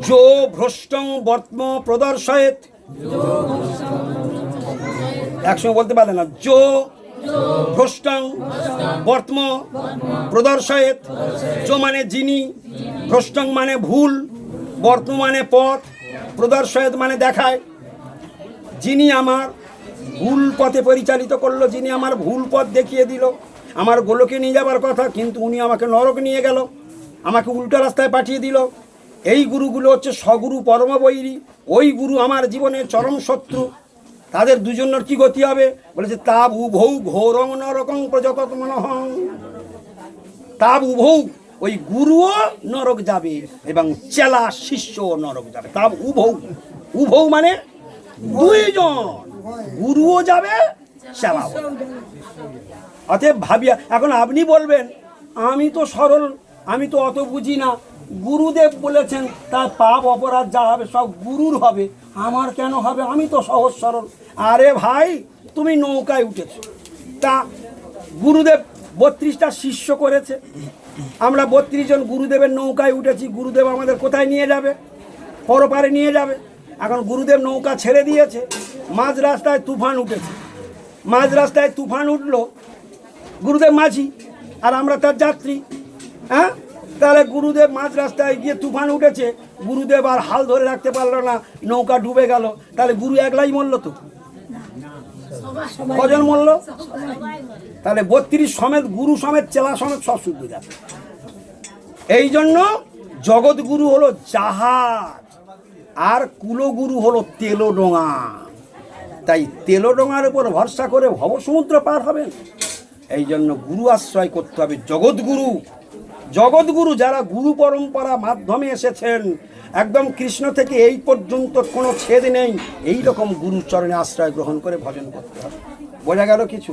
যো ভ্রষ্টং বর্তম প্রদর্শয়েত, একসঙ্গে বলতে পারলেন না। যো ভ্রষ্টং বর্তম প্রদর্শয়েত। যো মানে যিনি, ভ্রষ্টং মানে ভুল, বর্তম মানে পথ, প্রদর্শয়েত মানে দেখায়। যিনি আমার ভুল পথে পরিচালিত করলো, যিনি আমার ভুল পথ দেখিয়ে দিল। আমার গোলকে নিয়ে যাবার কথা, কিন্তু উনি আমাকে নরক নিয়ে গেল, আমাকে উল্টো রাস্তায় পাঠিয়ে দিল। এই গুরুগুলো হচ্ছে স্বগুরু পরম বৈরী। ওই গুরু আমার জীবনের চরম শত্রু। তাদের দুজনের কি গতি হবে বলেছে, তাব উভৌ ঘোরং নরকং প্রজগত মনহং। তাব উভৌ, ওই গুরুও নরক যাবে এবং চেলা শিষ্য নরক যাবে। তাব উভৌ, উভৌ মানে দুইজন, গুরুও যাবে চেলাও। অতএব ভাবিয়া, এখন আপনি বলবেন আমি তো সরল, আমি তো অত বুঝি না, গুরুদেব বলেছেন তার পাপ অপরাধ যা হবে সব গুরুর হবে, আমার কেন হবে, আমি তো সহজ সরল। আরে ভাই, তুমি নৌকায় উঠেছো, তা গুরুদেব 32টা শিষ্য করেছে, আমরা 32 জন গুরুদেবের নৌকায় উঠেছি। গুরুদেব আমাদের কোথায় নিয়ে যাবে? পরপারে নিয়ে যাবে। এখন গুরুদেব নৌকা ছেড়ে দিয়েছে, মাঝ রাস্তায় তুফান উঠেছে। মাঝ রাস্তায় তুফান উঠলো, গুরুদেব মাঝি আর আমরা তার যাত্রী। হ্যাঁ, তাহলে গুরুদেব মাঝ রাস্তায় গিয়ে তুফান উঠেছে, গুরুদেব আর হাল ধরে রাখতে পারলো না, নৌকা ডুবে গেল, তাহলে গুরু একলাই মরল তো? কজন মরল? তাহলে 32 সমেত, গুরু সমেত, চেলা সমেত সব শুদ্ধ যাবে। এই জন্য জগৎগুরু হলো জাহাজ, আর কুলগুরু হলো তেলোডোঙা। তাই তেলোডোঙার উপর ভরসা করে ভবসমুদ্র পার হবেন। এই জন্য গুরু আশ্রয় করতে হবে। জগৎগুরু, জগৎগুরু যারা গুরু পরম্পরা মাধ্যমে এসেছেন, একদম কৃষ্ণ থেকে এই পর্যন্ত কোনো ছেদ নেই, এই রকম গুরুর চরণে আশ্রয় গ্রহণ করে ভজন করতে হবে। বোঝা গেল কিছু?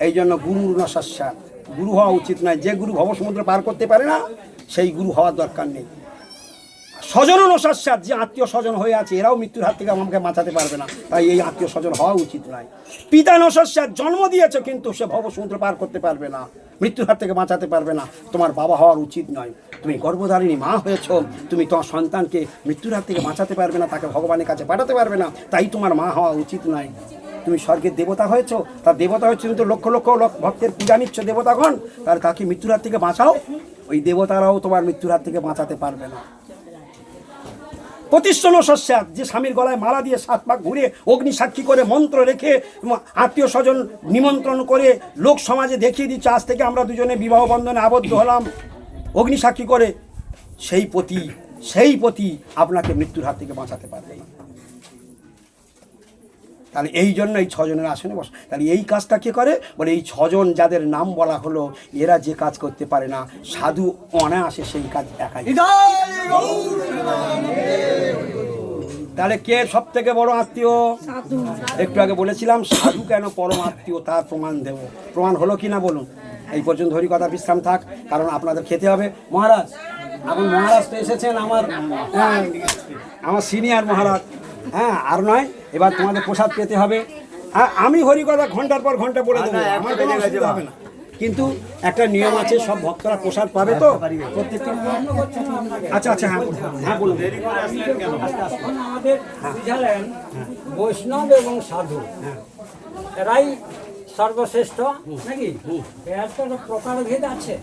এই জন্য গুরুর নশস্যা, গুরু হওয়া উচিত নয়। যে গুরু ভবসমুদ্র পার করতে পারে না, সেই গুরু হওয়ার দরকার নেই। স্বজন নশস্যাৎ, যে আত্মীয় স্বজন হয়ে আছে, এরাও মৃত্যুর হাত থেকে আমাকে বাঁচাতে পারবে না, তাই এই আত্মীয় স্বজন হওয়া উচিত নয়। পিতা নশস্যাৎ, জন্ম দিয়েছে কিন্তু সে ভবসমুদ্র পার করতে পারবে না, মৃত্যুর হাত থেকে বাঁচাতে পারবে না, তোমার বাবা হওয়ার উচিত নয়। তুমি গর্ভধারিণী মা হয়েছ, তুমি তোমার সন্তানকে মৃত্যুর হাত থেকে বাঁচাতে পারবে না, তাকে ভগবানের কাছে পাঠাতে পারবে না, তাই তোমার মা হওয়া উচিত নয়। তুমি স্বর্গের দেবতা হয়েছ, তার দেবতা হচ্ছে, তুমি তো লক্ষ লক্ষ ভক্তের পূজা নিচ্ছ দেবতাগণ, তাহলে তাকে মৃত্যুর হাত থেকে বাঁচাও। ওই দেবতারাও তোমার মৃত্যুর হাত থেকে বাঁচাতে পারবে না। প্রতিষ্ঠন শস্যাৎ, যে স্বামীর গলায় মালা দিয়ে 7 পাক ঘুরে অগ্নি সাক্ষী করে মন্ত্র রেখে আত্মীয় স্বজন নিমন্ত্রণ করে লোক সমাজে দেখিয়ে দিচ্ছে আজ থেকে আমরা দুজনে বিবাহ বন্ধনে আবদ্ধ হলাম, অগ্নি সাক্ষী করে, সেই পতি আপনাকে মৃত্যুর হাত থেকে বাঁচাতে পারবে না। তাহলে এই জন্য এই 6 জনের আসনে বস। তাহলে এই কাজটা কে করে বলে, এই 6 জন যাদের নাম বলা হলো, এরা যে কাজ করতে পারে না, সাধু অনায়াসে সেই কাজ একাই। তাহলে কে সব থেকে বড় আত্মীয়? একটু আগে বলেছিলাম সাধু কেন পরম আত্মীয়, তার প্রমাণ দেব। প্রমাণ হলো কি না বলুন? এই পর্যন্ত হরি কথা, বিশ্রাম থাক, কারণ আপনাদের খেতে হবে। মহারাজ, এখন মহারাজ তো এসেছেন, আমার সিনিয়র মহারাজ। হ্যাঁ, আর নয়, এবার তোমাদের প্রসাদ পেতে হবে। হ্যাঁ, আমি হরি কথা ঘন্টার পর ঘন্টা পড়ে দেবো, আমার কোনো অসুবিধা হবে না, কিন্তু একটা নিয়ম আছে, সব ভক্তরা প্রসাদ পাবে তো প্রত্যেকটা। আচ্ছা আচ্ছা, হ্যাঁ বলুন। আমাদের বৈষ্ণব এবং সাধু এরাই সর্বশ্রেষ্ঠ নাকি? এর তো প্রকারভেদ আছে।